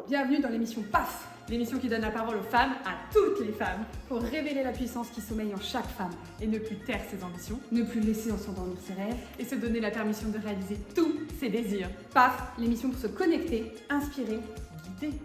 bienvenue dans l'émission PAF, l'émission qui donne la parole aux femmes, à toutes les femmes, pour révéler la puissance qui sommeille en chaque femme et ne plus taire ses ambitions, ne plus laisser s'endormir ses rêves et se donner la permission de réaliser tous ses désirs. PAF, l'émission pour se connecter, inspirer, guider.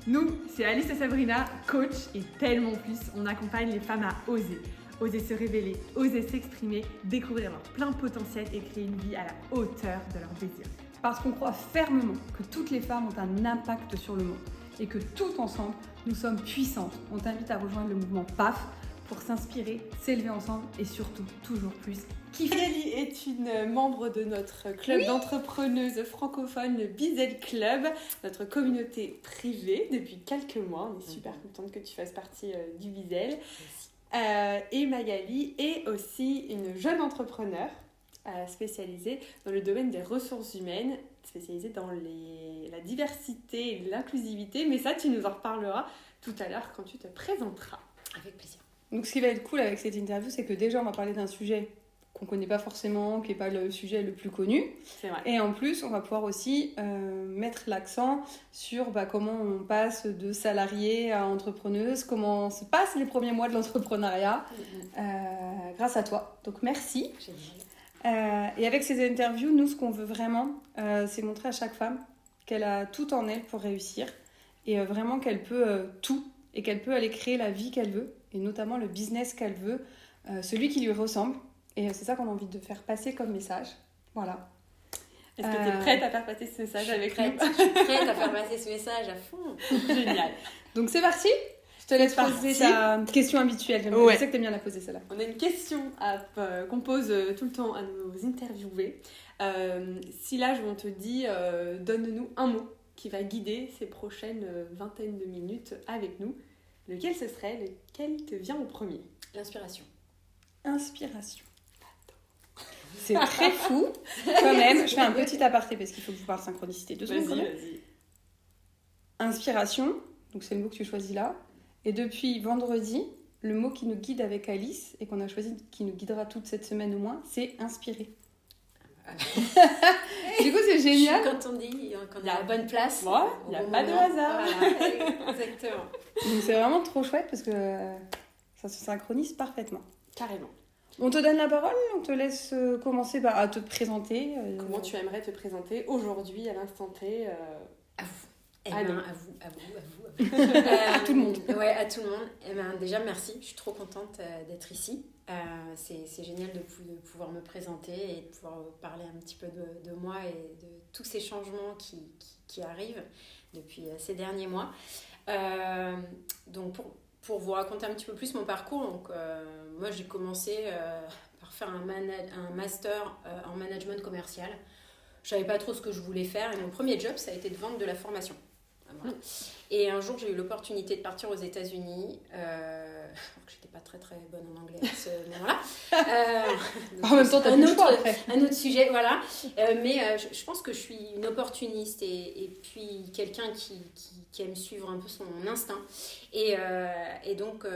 Nous, c'est Alice et Sabrina, coach et tellement plus, on accompagne les femmes à oser. Oser se révéler, oser s'exprimer, découvrir leur plein potentiel et créer une vie à la hauteur de leurs désirs. Parce qu'on croit fermement que toutes les femmes ont un impact sur le monde et que toutes ensemble, nous sommes puissantes. On t'invite à rejoindre le mouvement PAF pour s'inspirer, s'élever ensemble et surtout, toujours plus, kiffer. Magali est une membre de notre club d'entrepreneuses francophones, le Bizel Club, notre communauté privée depuis quelques mois. On est super contente que tu fasses partie du Bizel. Et Magali est aussi une jeune entrepreneure spécialisée dans le domaine des ressources humaines, spécialisée dans la diversité et l'inclusivité. Mais ça, tu nous en reparleras tout à l'heure quand tu te présenteras. Avec plaisir. Donc ce qui va être cool avec cette interview, c'est que déjà on va parler d'un sujet qu'on connaît pas forcément, qui n'est pas le sujet le plus connu. C'est vrai. Et en plus, on va pouvoir aussi mettre l'accent sur comment on passe de salarié à entrepreneuse, comment se passent les premiers mois de l'entrepreneuriat grâce à toi. Donc merci. Génial. Et avec ces interviews, nous, ce qu'on veut vraiment, c'est montrer à chaque femme qu'elle a tout en elle pour réussir et vraiment qu'elle peut tout et qu'elle peut aller créer la vie qu'elle veut et notamment le business qu'elle veut, celui qui lui ressemble. Et c'est ça qu'on a envie de faire passer comme message. Voilà. Est-ce que tu es prête à faire passer ce message avec nous ? Je suis prête à faire passer ce message à fond. Génial. Donc c'est parti. Je te laisse poser ta question habituelle. Je sais que tu aimes bien la poser celle-là. On a une question qu'on pose tout le temps à nos interviewés. Si là, on te dit, donne-nous un mot qui va guider ces prochaines vingtaines de minutes avec nous, lequel ce serait ? Lequel te vient en premier ? L'inspiration. Inspiration. C'est très fou. Quand même, je fais un petit aparté parce qu'il faut que je vous parle synchronicité. 2 secondes. Vas-y. Inspiration, donc c'est le mot que tu choisis là. Et depuis vendredi, le mot qui nous guide avec Alice et qu'on a choisi, qui nous guidera toute cette semaine au moins, c'est inspirer. Du coup, c'est génial. Quand on dit qu'on est à la bonne place. Ouais, il n'y a pas de hasard. Voilà, exactement. Donc c'est vraiment trop chouette parce que ça se synchronise parfaitement. Carrément. On te donne la parole, on te laisse commencer à te présenter. Comment tu aimerais te présenter aujourd'hui, à l'instant T À vous. À nous. À vous. À tout le monde. Ouais, à tout le monde. Déjà, merci. Je suis trop contente d'être ici. C'est génial de pouvoir me présenter et de pouvoir parler un petit peu de moi et de tous ces changements qui arrivent depuis ces derniers mois. Donc, pour vous raconter un petit peu plus mon parcours, donc, moi, j'ai commencé par faire un master en management commercial. Je savais pas trop ce que je voulais faire et mon premier job, ça a été de vendre de la formation. Voilà. Et un jour, j'ai eu l'opportunité de partir aux États-Unis. J'étais pas très très bonne en anglais à ce moment-là. En même temps, t'as plus le choix après. Un autre sujet, voilà. Mais je pense que je suis une opportuniste et puis quelqu'un qui aime suivre un peu son instinct. Et donc,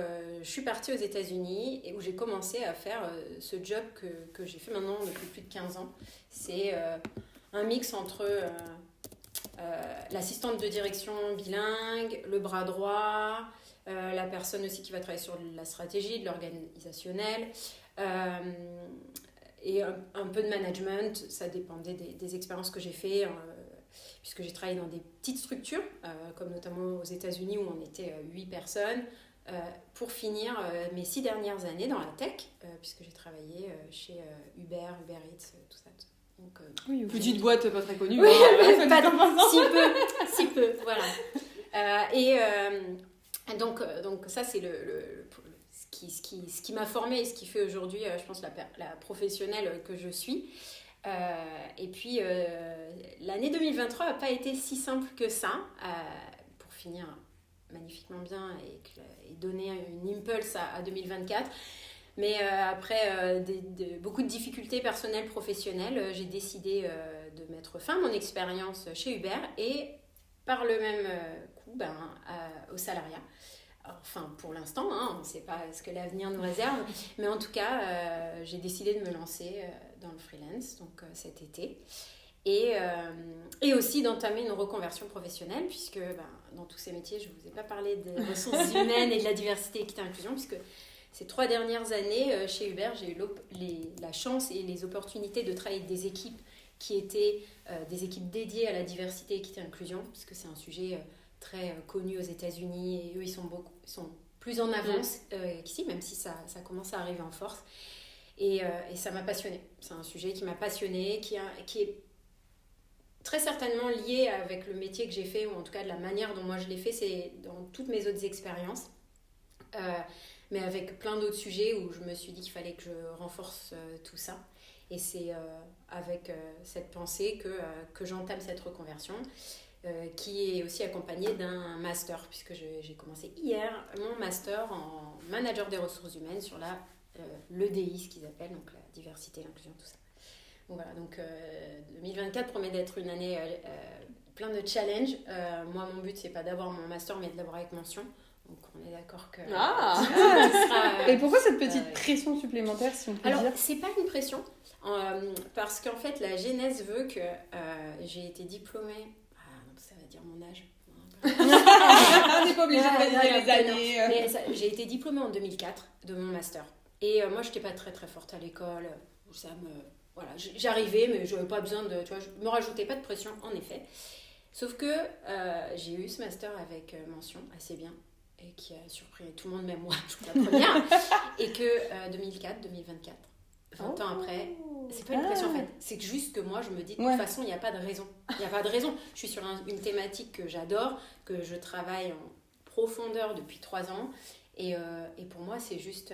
je suis partie aux États-Unis et où j'ai commencé à faire ce job que j'ai fait maintenant depuis plus de 15 ans. C'est un mix entre l'assistante de direction bilingue, le bras droit, la personne aussi qui va travailler sur la stratégie, de l'organisationnel, et un peu de management. Ça dépendait des expériences que j'ai fait, puisque j'ai travaillé dans des petites structures, comme notamment aux États-Unis où on était 8 personnes, pour finir mes 6 dernières années dans la tech, puisque j'ai travaillé chez Uber Eats, tout ça. Donc, Oui, ok. Petite boîte pas très connue. Oui, hein, pas si peu, voilà. Et donc ça, c'est ce qui m'a formée et ce qui fait aujourd'hui, je pense, la professionnelle que je suis. Et puis, l'année 2023 n'a pas été si simple que ça, pour finir magnifiquement bien et donner une impulse à 2024. Mais après beaucoup de difficultés personnelles, professionnelles, j'ai décidé de mettre fin à mon expérience chez Uber et par le même coup au salariat. Enfin, pour l'instant, on ne sait pas ce que l'avenir nous réserve, mais en tout cas, j'ai décidé de me lancer dans le freelance donc, cet été. et aussi d'entamer une reconversion professionnelle, puisque dans tous ces métiers, je ne vous ai pas parlé des ressources humaines et de la diversité, équité et inclusion, puisque ces 3 dernières années, chez Uber, j'ai eu la chance et les opportunités de travailler avec des équipes qui étaient des équipes dédiées à la diversité, équité et inclusion, parce que c'est un sujet très connu aux États-Unis, et eux, ils sont plus en avance qu'ici, même si ça commence à arriver en force. Et ça m'a passionnée. C'est un sujet qui m'a passionnée, qui est très certainement lié avec le métier que j'ai fait, ou en tout cas de la manière dont moi je l'ai fait, c'est dans toutes mes autres expériences. Mais avec plein d'autres sujets où je me suis dit qu'il fallait que je renforce tout ça. Et c'est avec cette pensée que j'entame cette reconversion, qui est aussi accompagnée d'un master, puisque j'ai commencé hier mon master en manager des ressources humaines sur l'EDI, ce qu'ils appellent, donc la diversité, l'inclusion, tout ça. Donc voilà, donc 2024 promet d'être une année plein de challenges. Moi, mon but, c'est pas d'avoir mon master, mais de l'avoir avec mention. Donc on est d'accord que... Et pourquoi cette petite pression supplémentaire, si on peut dire ? Alors, c'est pas une pression, parce qu'en fait, la genèse veut que j'ai été diplômée... ça va dire mon âge. On n'est pas obligé de préciser les années. Mais j'ai été diplômée en 2004 de mon master. Et moi, je n'étais pas très très forte à l'école. Voilà, j'arrivais, mais je n'avais pas besoin de... Tu vois, je ne me rajoutais pas de pression, en effet. Sauf que j'ai eu ce master avec mention assez bien, et qui a surpris tout le monde, même moi, je suis la première. Et que 2004, 2024, 20 ans après, c'est pas une pression en fait. C'est juste que moi, je me dis, de toute façon, il n'y a pas de raison. Il n'y a pas de raison. Je suis sur une thématique que j'adore, que je travaille en profondeur depuis 3 ans. Et pour moi, c'est juste...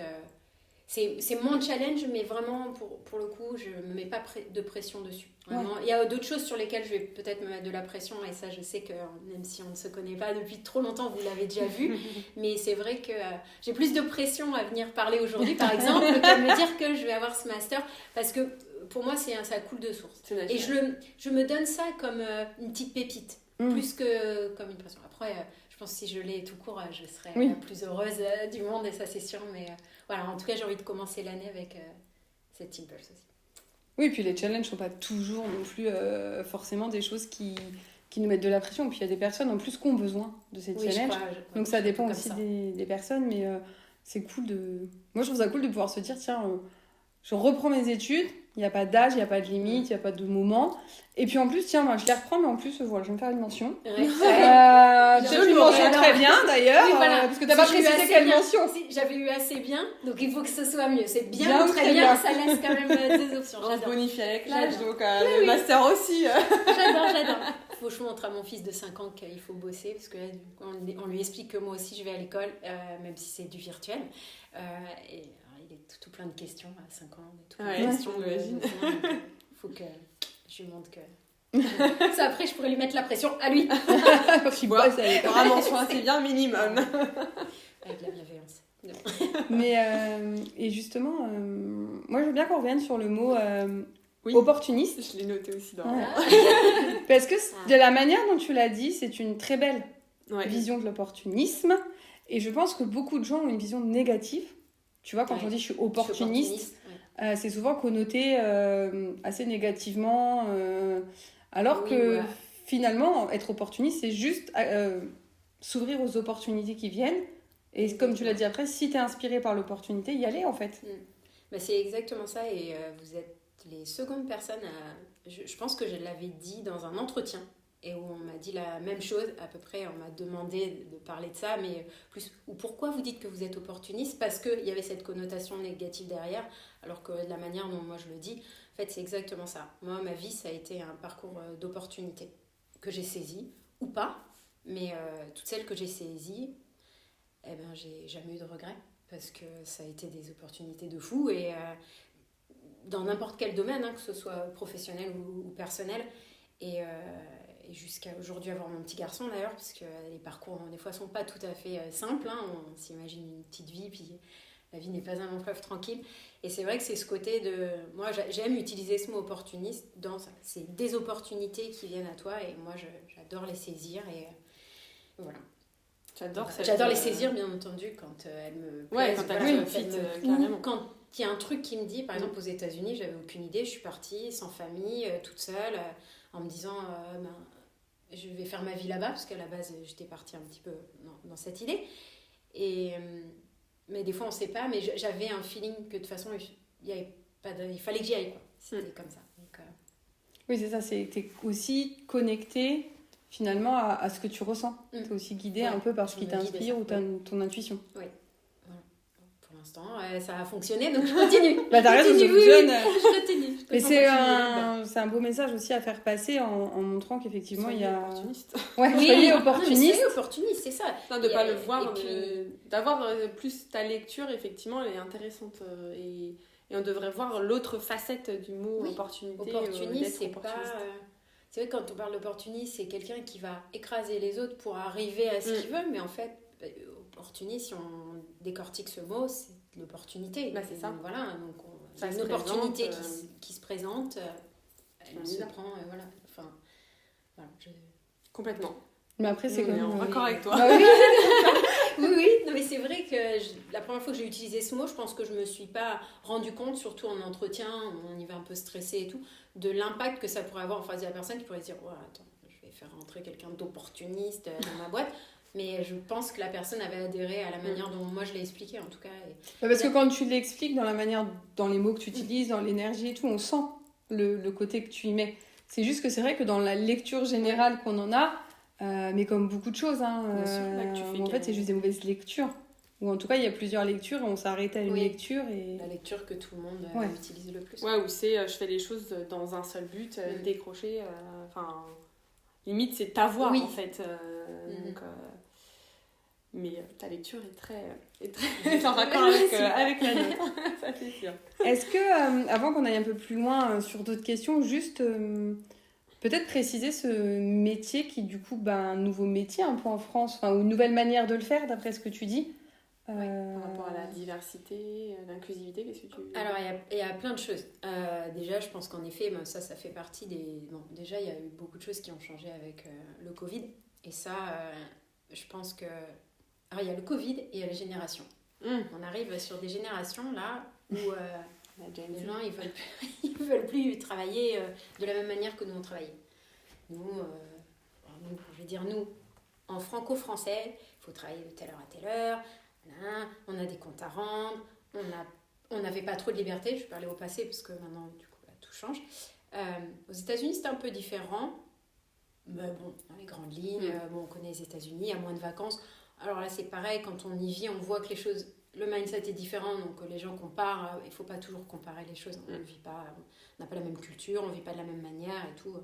c'est mon challenge, mais vraiment, pour le coup, je ne me mets pas de pression dessus. Vraiment. Il y a d'autres choses sur lesquelles je vais peut-être me mettre de la pression, et ça, je sais que même si on ne se connaît pas depuis trop longtemps, vous l'avez déjà vu, mais c'est vrai que j'ai plus de pression à venir parler aujourd'hui, par exemple, que de me dire que je vais avoir ce master, parce que pour moi, ça coule de source. Et je me donne ça comme une petite pépite, plus que comme une pression. Après, je pense que si je l'ai tout court, je serai la plus heureuse du monde, et ça, c'est sûr, mais voilà, en tout cas, j'ai envie de commencer l'année avec cette impulse aussi. Oui, puis les challenges ne sont pas toujours non plus forcément des choses qui nous mettent de la pression. Puis il y a des personnes en plus qui ont besoin de ces challenges. Donc ça dépend aussi des personnes, mais c'est cool de... Moi, je trouve ça cool de pouvoir se dire, tiens, je reprends mes études, il n'y a pas d'âge, il n'y a pas de limite, il n'y a pas de moment. Et puis en plus, tiens, je les reprends, mais en plus, voilà, je vais me faire une mention. Tu as une mention très bien d'ailleurs, parce que tu n'as pas précisé quelle mention. J'avais eu assez bien, donc il faut que ce soit mieux. C'est bien ou très bien, ça laisse quand même des options. On se bonifie avec l'âge, donc le master aussi. J'adore. Il faut que je montre à mon fils de 5 ans qu'il faut bosser, parce que là, on lui explique que moi aussi je vais à l'école, même si c'est du virtuel. Et il est tout plein de questions à 5 ans. Questions, j'imagine. Il faut que je lui montre que... Ça, après, je pourrais lui mettre la pression à lui. Tu vois, ça aura mention assez bien minimum. Avec la bienveillance. Mais, et justement, moi, je veux bien qu'on revienne sur le mot opportuniste. Je l'ai noté aussi dans... Parce que de la manière dont tu l'as dit, c'est une très belle vision de l'opportunisme. Et je pense que beaucoup de gens ont une vision négative. Tu vois, quand on dit je suis opportuniste, c'est souvent connoté assez négativement. Alors que finalement, être opportuniste, c'est juste s'ouvrir aux opportunités qui viennent. Et comme tu l'as dit après, si tu es inspiré par l'opportunité, y aller en fait. C'est exactement ça. Et vous êtes les secondes personnes à... Je pense que je l'avais dit dans un entretien. Et où on m'a dit la même chose, à peu près, on m'a demandé de parler de ça, mais plus, ou pourquoi vous dites que vous êtes opportuniste ? Parce qu'il y avait cette connotation négative derrière, alors que de la manière dont moi je le dis, en fait c'est exactement ça. Moi, ma vie, ça a été un parcours d'opportunités que j'ai saisi, ou pas, mais toutes celles que j'ai saisies, j'ai jamais eu de regrets, parce que ça a été des opportunités de fou, et dans n'importe quel domaine, que ce soit professionnel ou personnel, et jusqu'à aujourd'hui avoir mon petit garçon d'ailleurs, parce que les parcours des fois sont pas tout à fait simples, on s'imagine une petite vie, puis la vie n'est pas un long fleuve tranquille, et c'est vrai que c'est ce côté de... Moi j'aime utiliser ce mot opportuniste dans ça, c'est des opportunités qui viennent à toi, et moi j'adore les saisir, et voilà. J'adore les saisir, bien entendu, quand elles me plaisent. Quand elles me fit, carrément. Quand il y a un truc qui me dit, par exemple aux États-Unis, j'avais aucune idée, je suis partie sans famille, toute seule, en me disant je vais faire ma vie là-bas, parce qu'à la base j'étais partie un petit peu dans cette idée. Mais des fois on sait pas, mais j'avais un feeling que de toute façon il fallait que j'y aille, quoi. C'était comme ça. Donc, Oui, c'est ça, t'es aussi connecté finalement à ce que tu ressens. T'es aussi guidé un peu par ce qui t'inspire ou ton intuition. Oui. Voilà. Pour l'instant, ça a fonctionné, donc je continue. Bah, t'as raison, ça fonctionne. Je continue. Mais c'est un beau message aussi à faire passer en montrant qu'effectivement il y a. Opportuniste. Ouais, Oui, soyez non, opportuniste. soyez opportuniste, c'est ça. Non, de Et, pas le et voir, puis- d'avoir plus ta lecture, effectivement, elle est intéressante. Et on devrait voir l'autre facette du mot Oui, opportunité. Opportuniste, d'être c'est pas. opportuniste. C'est vrai que quand on parle d'opportuniste, c'est quelqu'un qui va écraser les autres pour arriver à ce qu'il veut, mais en fait, opportuniste, si on décortique ce mot, c'est l'opportunité. Bah, c'est ça. Donc, voilà, donc Ça c'est se une opportunité présente, qui se présente, elle on y se va. prend, voilà. Enfin, voilà, Complètement. Mais après, c'est On quand est même. en raccord avec toi. Bah oui. Oui, non, mais c'est vrai que la première fois que j'ai utilisé ce mot, je pense que je me suis pas rendu compte, surtout en entretien, où on y va un peu stressé et tout, de l'impact que ça pourrait avoir en face de la personne qui pourrait se dire ouais, attends, je vais faire rentrer quelqu'un d'opportuniste dans ma boîte. Mais je pense que la personne avait adhéré à la manière dont moi je l'ai expliqué, en tout cas. Parce que quand tu l'expliques dans la manière, dans les mots que tu utilises, dans l'énergie et tout, on sent le côté que tu y mets. C'est juste que c'est vrai que dans la lecture générale qu'on en a, mais comme beaucoup de choses, Bien sûr, là, que tu fais en fait, c'est juste des mauvaises lectures. Ou en tout cas, il y a plusieurs lectures et on s'arrête à une lecture. Et... La lecture que tout le monde utilise le plus. Ouais, ou c'est je fais les choses dans un seul but, décrocher. Enfin, limite, c'est ta voix en fait. Donc, mais ta lecture est très en raccord avec la nôtre, ça c'est sûr. Est-ce que, avant qu'on aille un peu plus loin sur d'autres questions, juste peut-être préciser ce métier qui, du coup, un nouveau métier un peu en France, ou une nouvelle manière de le faire, d'après ce que tu dis. Par rapport à la diversité, l'inclusivité, qu'est-ce que tu... Alors, il y a plein de choses. Déjà, je pense qu'en effet, ça fait partie des... Bon, déjà, il y a eu beaucoup de choses qui ont changé avec le Covid. Et ça, je pense que... Alors, il y a le Covid et il y a les générations. On arrive sur des générations, là, où les gens, ils veulent plus travailler de la même manière que nous, on travaillait. Nous, je vais dire nous, en franco-français, il faut travailler de telle heure à telle heure. On a des comptes à rendre, on n'avait pas trop de liberté, je parlais au passé parce que maintenant du coup tout change. Aux États-Unis c'était un peu différent, mais bon, dans les grandes lignes, on connaît les États-Unis, il y a moins de vacances. Alors là c'est pareil, quand on y vit, on voit que les choses, le mindset est différent, donc les gens comparent, il ne faut pas toujours comparer les choses, on ne vit pas, on n'a pas la même culture, on ne vit pas de la même manière et tout.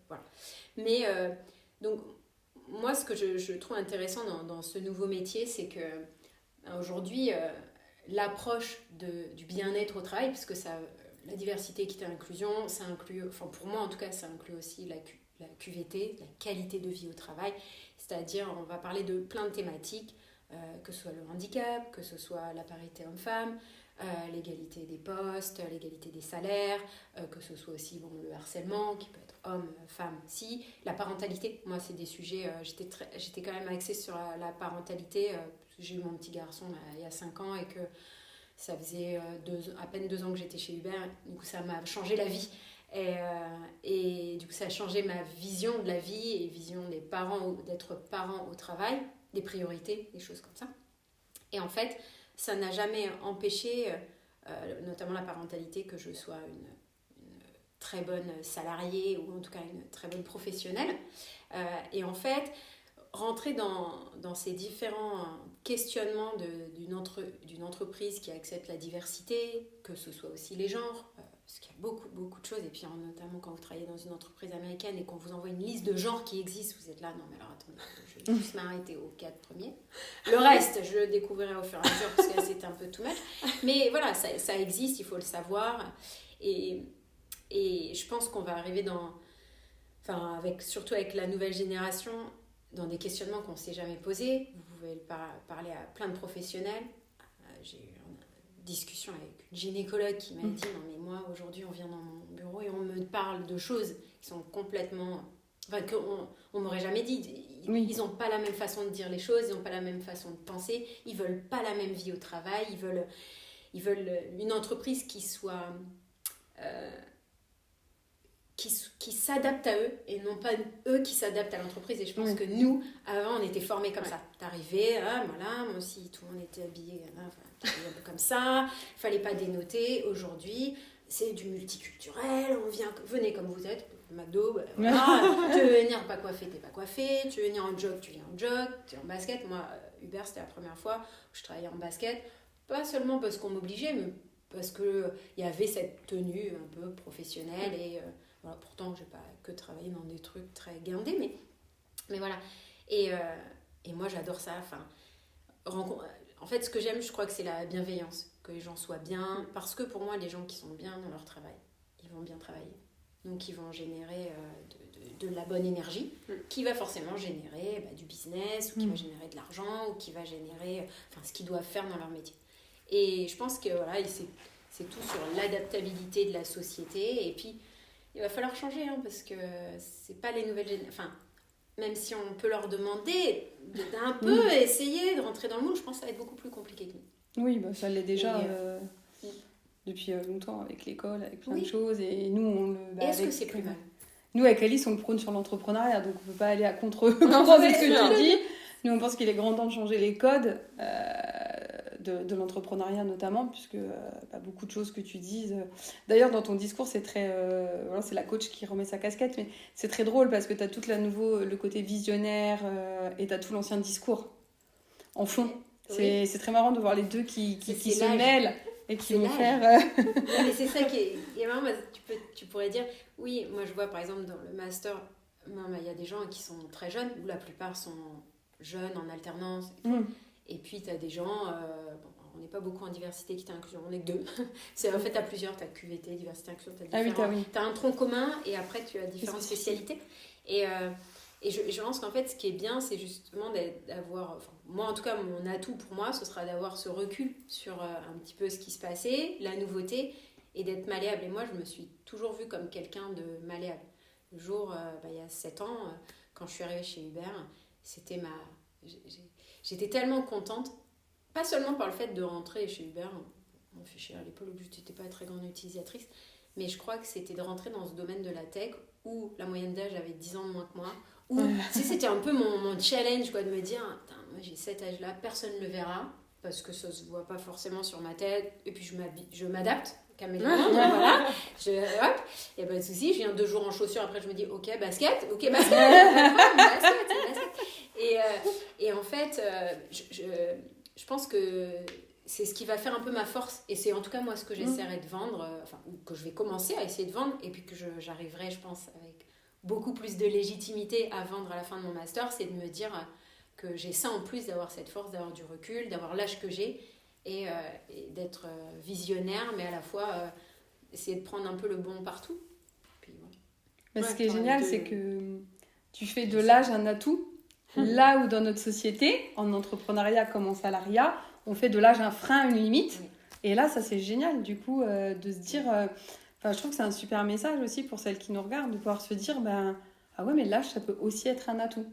Voilà. Mais donc moi, ce que je trouve intéressant dans ce nouveau métier, c'est que aujourd'hui, l'approche du bien-être au travail, parce que la diversité, équité, inclusion, ça inclut, enfin pour moi en tout cas, ça inclut aussi la QVT, la qualité de vie au travail. C'est-à-dire, on va parler de plein de thématiques, que ce soit le handicap, que ce soit la parité homme-femme, l'égalité des postes, l'égalité des salaires, que ce soit aussi le harcèlement qui peut être homme, femme, si, la parentalité. Moi, c'est des sujets, j'étais quand même axée sur la parentalité. J'ai eu mon petit garçon il y a 5 ans et que ça faisait à peine 2 ans que j'étais chez Hubert. Du coup, ça m'a changé la vie. Et du coup, ça a changé ma vision de la vie et vision des parents, d'être parent au travail, des priorités, des choses comme ça. Et en fait, ça n'a jamais empêché, notamment la parentalité, que je sois une très bonne salariée ou en tout cas une très bonne professionnelle. Et en fait, rentrer dans ces différents questionnements d'une entreprise qui accepte la diversité, que ce soit aussi les genres, parce qu'il y a beaucoup, beaucoup de choses. Et puis notamment quand vous travaillez dans une entreprise américaine et qu'on vous envoie une liste de genres qui existent, vous êtes là, non mais alors attendez, je vais juste m'arrêter aux 4 premiers. Le reste, je le découvrirai au fur et à mesure parce que c'était un peu too much. Mais voilà, ça existe, il faut le savoir. Et je pense qu'on va arriver surtout avec la nouvelle génération, dans des questionnements qu'on ne s'est jamais posés. Vous pouvez parler à plein de professionnels. J'ai eu une discussion avec une gynécologue qui m'a dit « Non mais moi, aujourd'hui, on vient dans mon bureau et on me parle de choses qui sont complètement... Enfin, qu'on ne m'aurait jamais dit. Ils n'ont pas la même façon de dire les choses, ils n'ont pas la même façon de penser, ils ne veulent pas la même vie au travail, ils veulent une entreprise qui qui s'adaptent à eux et non pas eux qui s'adaptent à l'entreprise. Et je pense que nous, avant, on était formés comme ça. T'arrivais, voilà, moi aussi, tout le monde était habillé, un peu comme ça, il fallait pas dénoter. Aujourd'hui, c'est du multiculturel, venez comme vous êtes, McDo, voilà. Tu veux venir pas coiffé, t'es pas coiffé, tu veux venir en jog, tu viens en jog, tu es en basket. Moi, Uber, c'était la première fois où je travaillais en basket, pas seulement parce qu'on m'obligeait, mais parce qu'il y avait cette tenue un peu professionnelle et voilà, pourtant j'ai pas que travaillé dans des trucs très guindés, mais voilà. Et moi j'adore ça, en fait ce que j'aime, je crois que c'est la bienveillance, que les gens soient bien, parce que pour moi les gens qui sont bien dans leur travail, ils vont bien travailler, donc ils vont générer de la bonne énergie qui va forcément générer du business, ou qui va générer de l'argent, ou qui va générer ce qu'ils doivent faire dans leur métier. Et je pense que voilà, c'est tout sur l'adaptabilité de la société. Et puis, il va falloir changer, parce que c'est pas les nouvelles générations. Même si on peut leur demander d'un peu essayer de rentrer dans le moule, je pense que ça va être beaucoup plus compliqué que nous. Oui, ça l'est déjà depuis longtemps avec l'école, avec plein de choses. Et nous, on le. Est-ce que c'est plus mal? Nous, avec Alice, on le prône sur l'entrepreneuriat, donc on ne peut pas aller à contre-courant de ce que tu dis. Nous, on pense qu'il est grand temps de changer les codes de l'entrepreneuriat notamment, puisque beaucoup de choses que tu dises... D'ailleurs, dans ton discours, c'est très... c'est la coach qui remet sa casquette, mais c'est très drôle parce que tu as tout le côté visionnaire et tu as tout l'ancien discours en fond. Oui. C'est très marrant de voir les deux qui se mêlent et qui vont faire... mais c'est ça qui est marrant. Tu pourrais dire, oui, moi je vois par exemple dans le master, il y a des gens qui sont très jeunes, où la plupart sont jeunes en alternance. Et puis tu as des gens, on n'est pas beaucoup en diversité, équité, inclusion, on est que 2. En fait, tu as plusieurs, tu as QVT, diversité, inclusion, tu as un tronc commun et après tu as différentes spécialités. Et je pense qu'en fait, ce qui est bien, c'est justement d'avoir, moi en tout cas, mon atout pour moi, ce sera d'avoir ce recul sur un petit peu ce qui se passait, la nouveauté, et d'être malléable. Et moi, je me suis toujours vue comme quelqu'un de malléable. Le jour, il y a 7 ans, quand je suis arrivée chez Uber, c'était j'étais tellement contente, pas seulement par le fait de rentrer chez Uber, on fait chier à l'époque, je n'étais pas très grande utilisatrice, mais je crois que c'était de rentrer dans ce domaine de la tech où la moyenne d'âge avait 10 ans de moins que moi, où c'était un peu mon challenge, de me dire, moi j'ai cet âge-là, personne ne le verra, parce que ça ne se voit pas forcément sur ma tête, et puis je m'adapte, voilà, il n'y a pas de souci, je viens 2 jours en chaussures, après je me dis, ok, basket, et en fait, je pense que c'est ce qui va faire un peu ma force, et c'est en tout cas moi ce que j'essaierai de vendre, ou que je vais commencer à essayer de vendre, et puis que j'arriverai, je pense, avec beaucoup plus de légitimité à vendre à la fin de mon master, c'est de me dire que j'ai ça en plus, d'avoir cette force, d'avoir du recul, d'avoir l'âge que j'ai, et d'être visionnaire, mais à la fois essayer de prendre un peu le bon partout. Puis, voilà. Ce qui est génial, c'est que tu fais de l'âge un atout. Là où dans notre société, en entrepreneuriat comme en salariat, on fait de l'âge un frein, une limite. Et là, ça c'est génial du coup de se dire... je trouve que c'est un super message aussi pour celles qui nous regardent, de pouvoir se dire, ah ouais, mais l'âge, ça peut aussi être un atout.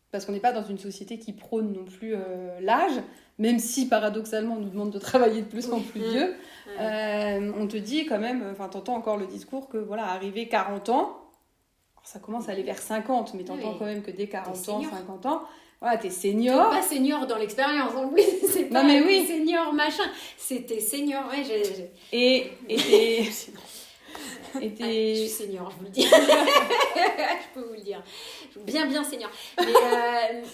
Parce qu'on n'est pas dans une société qui prône non plus l'âge, même si paradoxalement on nous demande de travailler de plus en plus vieux. On te dit quand même, t'entends encore le discours que voilà, arrivé 40 ans, ça commence à aller vers 50, mais t'entends quand même que dès 40 ans, 50 ans, voilà, t'es senior. T'es pas senior dans l'expérience en plus, c'est pas senior machin, c'était senior, Et je suis senior, je vous le dis. Je peux vous le dire. Bien senior.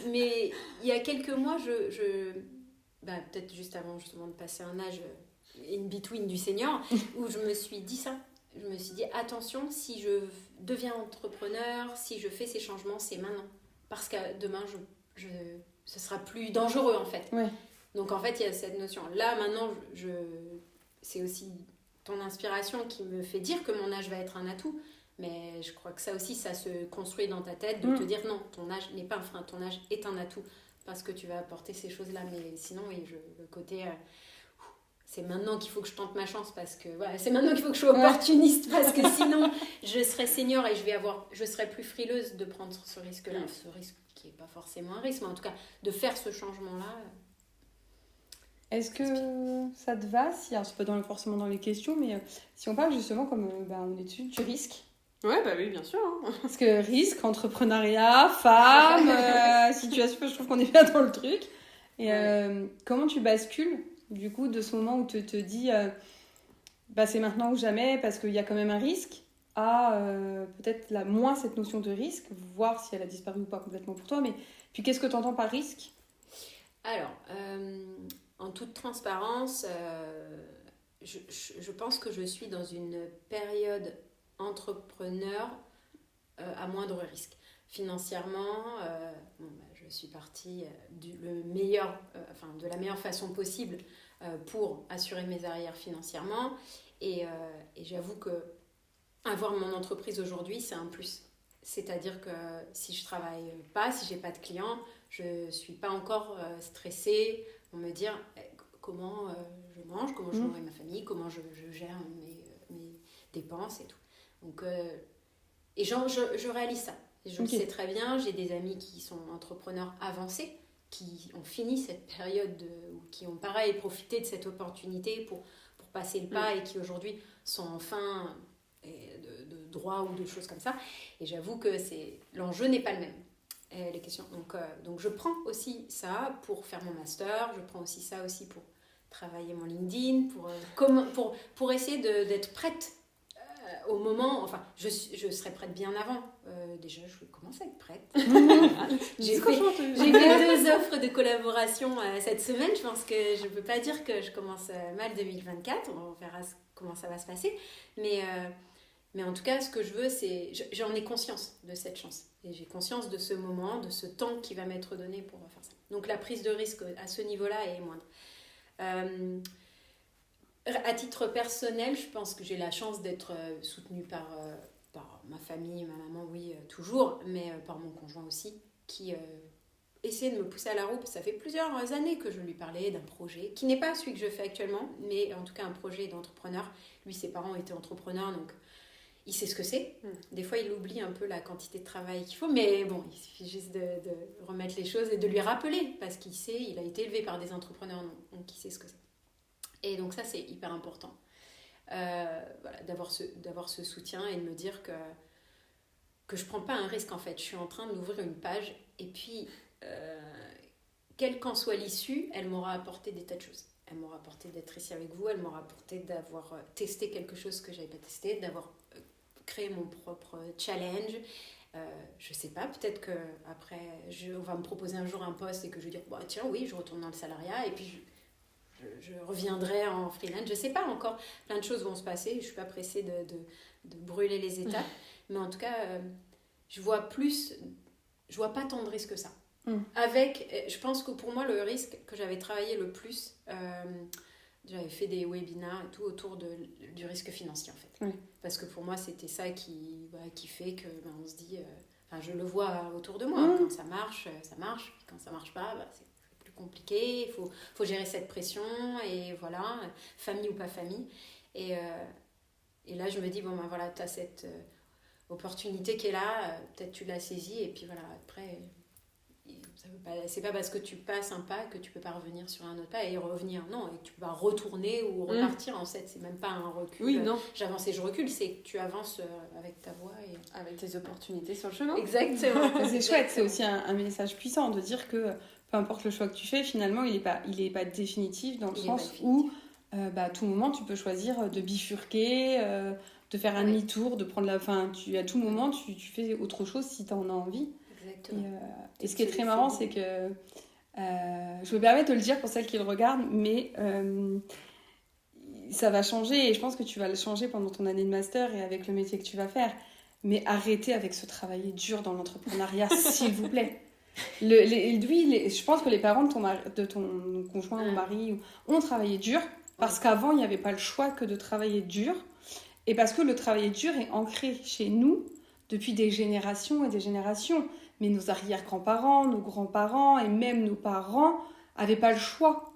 Mais il y a quelques mois, peut-être juste avant justement de passer un âge in between du senior, où je me suis dit ça. Je me suis dit, attention, si je deviens entrepreneur, si je fais ces changements, c'est maintenant. Parce que demain, ce sera plus dangereux en fait. Donc en fait, il y a cette notion. Là, maintenant, c'est aussi ton inspiration qui me fait dire que mon âge va être un atout. Mais je crois que ça aussi, ça se construit dans ta tête, de te dire non, ton âge n'est pas un frein, ton âge est un atout. Parce que tu vas apporter ces choses-là. Mais sinon, le côté... c'est maintenant qu'il faut que je tente ma chance, parce que c'est maintenant qu'il faut que je sois opportuniste, parce que sinon je serai senior et je serai plus frileuse de prendre ce risque-là, ce risque qui n'est pas forcément un risque, mais en tout cas de faire ce changement-là. Est-ce que ça te va, alors c'est pas forcément dans les questions, mais si on parle justement comme on est dessus, du risque, Ouais, bah oui, bien sûr. Hein. Parce que risque, entrepreneuriat, femme, situation, je trouve qu'on est bien dans le truc. Et comment tu bascules, du coup, de ce moment où tu te dis, bah, c'est maintenant ou jamais, parce qu'il y a quand même un risque, à peut-être moins cette notion de risque, voir si elle a disparu ou pas complètement pour toi. Mais puis, qu'est-ce que tu entends par risque ? Alors, en toute transparence, je pense que je suis dans une période entrepreneur à moindre risque. Financièrement, je suis partie de la meilleure façon possible pour assurer mes arrières financièrement. Et j'avoue que avoir mon entreprise aujourd'hui, c'est un plus. C'est-à-dire que si je travaille pas, si j'ai pas de clients, je suis pas encore stressée pour me dire comment je mange, comment je nourris ma famille, comment je gère mes dépenses et tout. Donc, et je réalise ça. Et je le sais très bien, j'ai des amis qui sont entrepreneurs avancés, qui ont fini cette période, ou qui ont pareil profité de cette opportunité pour passer le pas et qui aujourd'hui sont enfin de droit ou de choses comme ça. Et j'avoue que l'enjeu n'est pas le même. Les questions. Donc je prends aussi ça pour faire mon master, je prends aussi ça aussi pour travailler mon LinkedIn, pour essayer d'être prête au moment, enfin je serai prête bien avant. Déjà je commence à être prête. J'ai fait 2 offres de collaboration cette semaine, je pense que je ne peux pas dire que je commence mal 2024, on verra comment ça va se passer, mais en tout cas ce que je veux c'est, j'en ai conscience de cette chance. Et j'ai conscience de ce moment, de ce temps qui va m'être donné pour faire ça. Donc la prise de risque à ce niveau-là est moindre. À titre personnel, je pense que j'ai la chance d'être soutenue par ma famille, ma maman, oui, toujours, mais par mon conjoint aussi, qui essaie de me pousser à la roue. Ça fait plusieurs années que je lui parlais d'un projet, qui n'est pas celui que je fais actuellement, mais en tout cas un projet d'entrepreneur. Lui, ses parents étaient entrepreneurs, donc il sait ce que c'est. Des fois, il oublie un peu la quantité de travail qu'il faut, mais bon, il suffit juste de remettre les choses et de lui rappeler, parce qu'il sait, il a été élevé par des entrepreneurs, donc il sait ce que c'est. Et donc ça, c'est hyper important. Voilà, d'avoir ce soutien et de me dire que je ne prends pas un risque, en fait. Je suis en train d'ouvrir une page, et puis, quelle qu'en soit l'issue, elle m'aura apporté des tas de choses. Elle m'aura apporté d'être ici avec vous, elle m'aura apporté d'avoir testé quelque chose que je n'avais pas testé, d'avoir créé mon propre challenge. Je sais pas, peut-être qu'après on va me proposer un jour un poste et que je vais dire bah, tiens oui, je retourne dans le salariat et puis je reviendrai en freelance. Je sais pas encore, plein de choses vont se passer, je suis pas pressée de brûler les étapes, mais en tout cas je vois pas tant de risques que ça. Je pense que pour moi le risque que j'avais travaillé le plus, j'avais fait des webinars et tout autour du risque financier en fait. Parce que pour moi c'était ça qui fait que on se dit, je le vois autour de moi, quand ça marche, quand ça marche pas, c'est plus compliqué, il faut gérer cette pression, et voilà, famille ou pas famille. Et là je me dis, bon ben voilà, t'as cette opportunité qui est là, peut-être tu l'as saisie, et puis voilà, après... c'est pas parce que tu passes un pas que tu peux pas revenir sur un autre pas et revenir, non, et tu peux pas retourner ou repartir. En fait, c'est même pas un recul, oui, non. J'avance et je recule, c'est que tu avances avec ta voie et avec tes opportunités sur le chemin. Exactement. C'est chouette, c'est aussi un message puissant de dire que peu importe le choix que tu fais, finalement il est pas définitif, dans le sens où à tout moment tu peux choisir de bifurquer, de faire un demi-tour, de prendre à tout moment tu fais autre chose si tu en as envie. Et ce qui est très marrant, c'est que je me permets de le dire pour celles qui le regardent, mais ça va changer, et je pense que tu vas le changer pendant ton année de master et avec le métier que tu vas faire. Mais arrêtez avec ce travail dur dans l'entrepreneuriat, s'il vous plaît. Je pense que les parents de ton conjoint ou mari ont travaillé dur, parce qu'avant il n'y avait pas le choix que de travailler dur, et parce que le travail dur est ancré chez nous depuis des générations et des générations. Mais nos arrière-grands-parents, nos grands-parents et même nos parents n'avaient pas le choix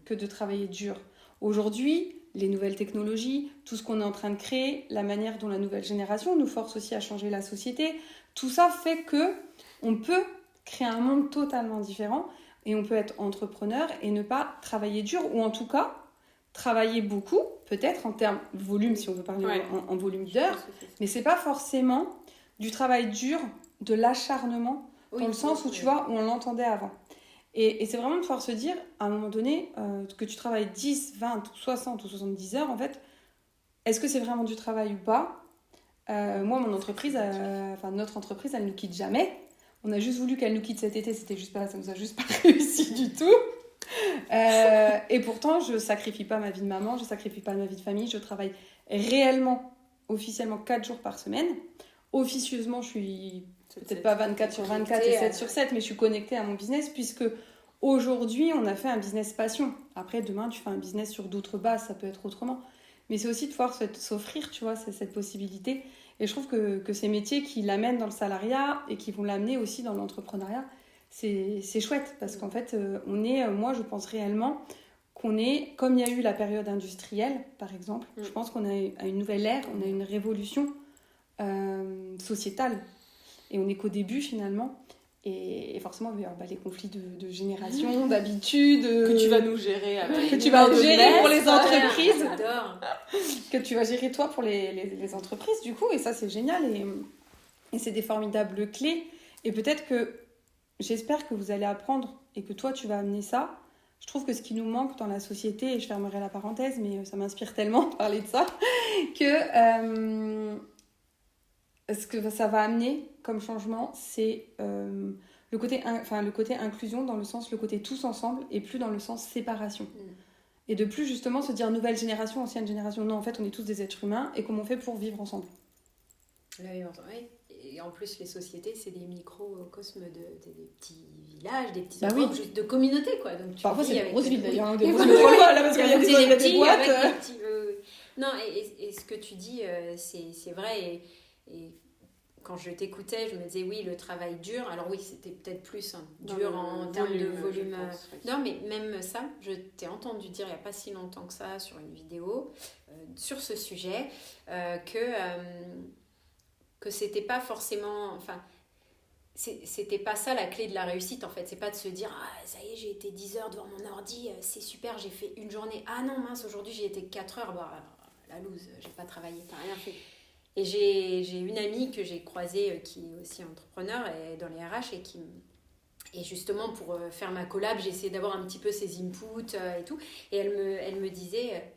que de travailler dur. Aujourd'hui, les nouvelles technologies, tout ce qu'on est en train de créer, la manière dont la nouvelle génération nous force aussi à changer la société, tout ça fait qu'on peut créer un monde totalement différent, et on peut être entrepreneur et ne pas travailler dur, ou en tout cas travailler beaucoup, peut-être en termes de volume, si on veut parler en volume d'heures, mais c'est pas forcément du travail dur, de l'acharnement, dans le sens où, tu vois, où on l'entendait avant. Et c'est vraiment de pouvoir se dire, à un moment donné, que tu travailles 10, 20, 60 ou 70 heures, en fait, est-ce que c'est vraiment du travail ou pas ? Moi, mon entreprise, notre entreprise, elle nous quitte jamais. On a juste voulu qu'elle nous quitte cet été, ça nous a juste pas réussi du tout. Et pourtant, je sacrifie pas ma vie de maman, je sacrifie pas ma vie de famille, je travaille réellement, officiellement 4 jours par semaine. Officieusement, je suis peut-être pas 24 sur 24 et 7 sur 7, mais je suis connectée à mon business, puisque aujourd'hui, on a fait un business passion. Après, demain, tu fais un business sur d'autres bases, ça peut être autrement. Mais c'est aussi de pouvoir s'offrir, tu vois, cette possibilité. Et je trouve que ces métiers qui l'amènent dans le salariat et qui vont l'amener aussi dans l'entrepreneuriat, c'est chouette. Parce qu'en fait, moi, je pense réellement qu'on est, comme il y a eu la période industrielle, par exemple, je pense qu'on a une nouvelle ère, on a une révolution sociétale. Et on n'est qu'au début, finalement. Et forcément, il va y avoir les conflits de génération, d'habitude. Que tu vas nous gérer avec. Que tu vas gérer pour les entreprises. J'adore. Que tu vas gérer toi pour les entreprises, du coup. Et ça, c'est génial. Et c'est des formidables clés. Et peut-être que j'espère que vous allez apprendre et que toi, tu vas amener ça. Je trouve que ce qui nous manque dans la société, et je fermerai la parenthèse, mais ça m'inspire tellement de parler de ça, que ce que ça va amener comme changement, c'est le côté inclusion, dans le sens le côté tous ensemble, et plus dans le sens séparation. Et de plus justement se dire nouvelle génération, ancienne génération. Non, en fait, on est tous des êtres humains, et comment on fait pour vivre ensemble. Oui. Et en plus, les sociétés, c'est des microcosmes des petits villages, des petits endroits, juste de communautés, quoi. Donc, parfois, c'est des grosses villes, d'ailleurs. Des grosses métropoles, parce qu'il y a des petits boîtes. Avec des petits, Non, et ce que tu dis, c'est vrai. Et quand je t'écoutais, je me disais, oui, le travail dur. Alors oui, c'était peut-être plus dur en termes de volume. Non, mais même ça, je t'ai entendu dire il n'y a pas si longtemps que ça, sur une vidéo, sur ce sujet, que c'était pas forcément... Enfin, c'était pas ça la clé de la réussite, en fait. C'est pas de se dire, ah, ça y est, j'ai été 10 heures devant mon ordi, c'est super, j'ai fait une journée. Ah non, mince, aujourd'hui, j'ai été 4 heures. Bah, la loose, j'ai pas travaillé. T'as rien fait. Et j'ai une amie que j'ai croisée qui est aussi entrepreneur et dans les RH et justement pour faire ma collab, j'ai essayé d'avoir un petit peu ses inputs et tout. Et elle me disait...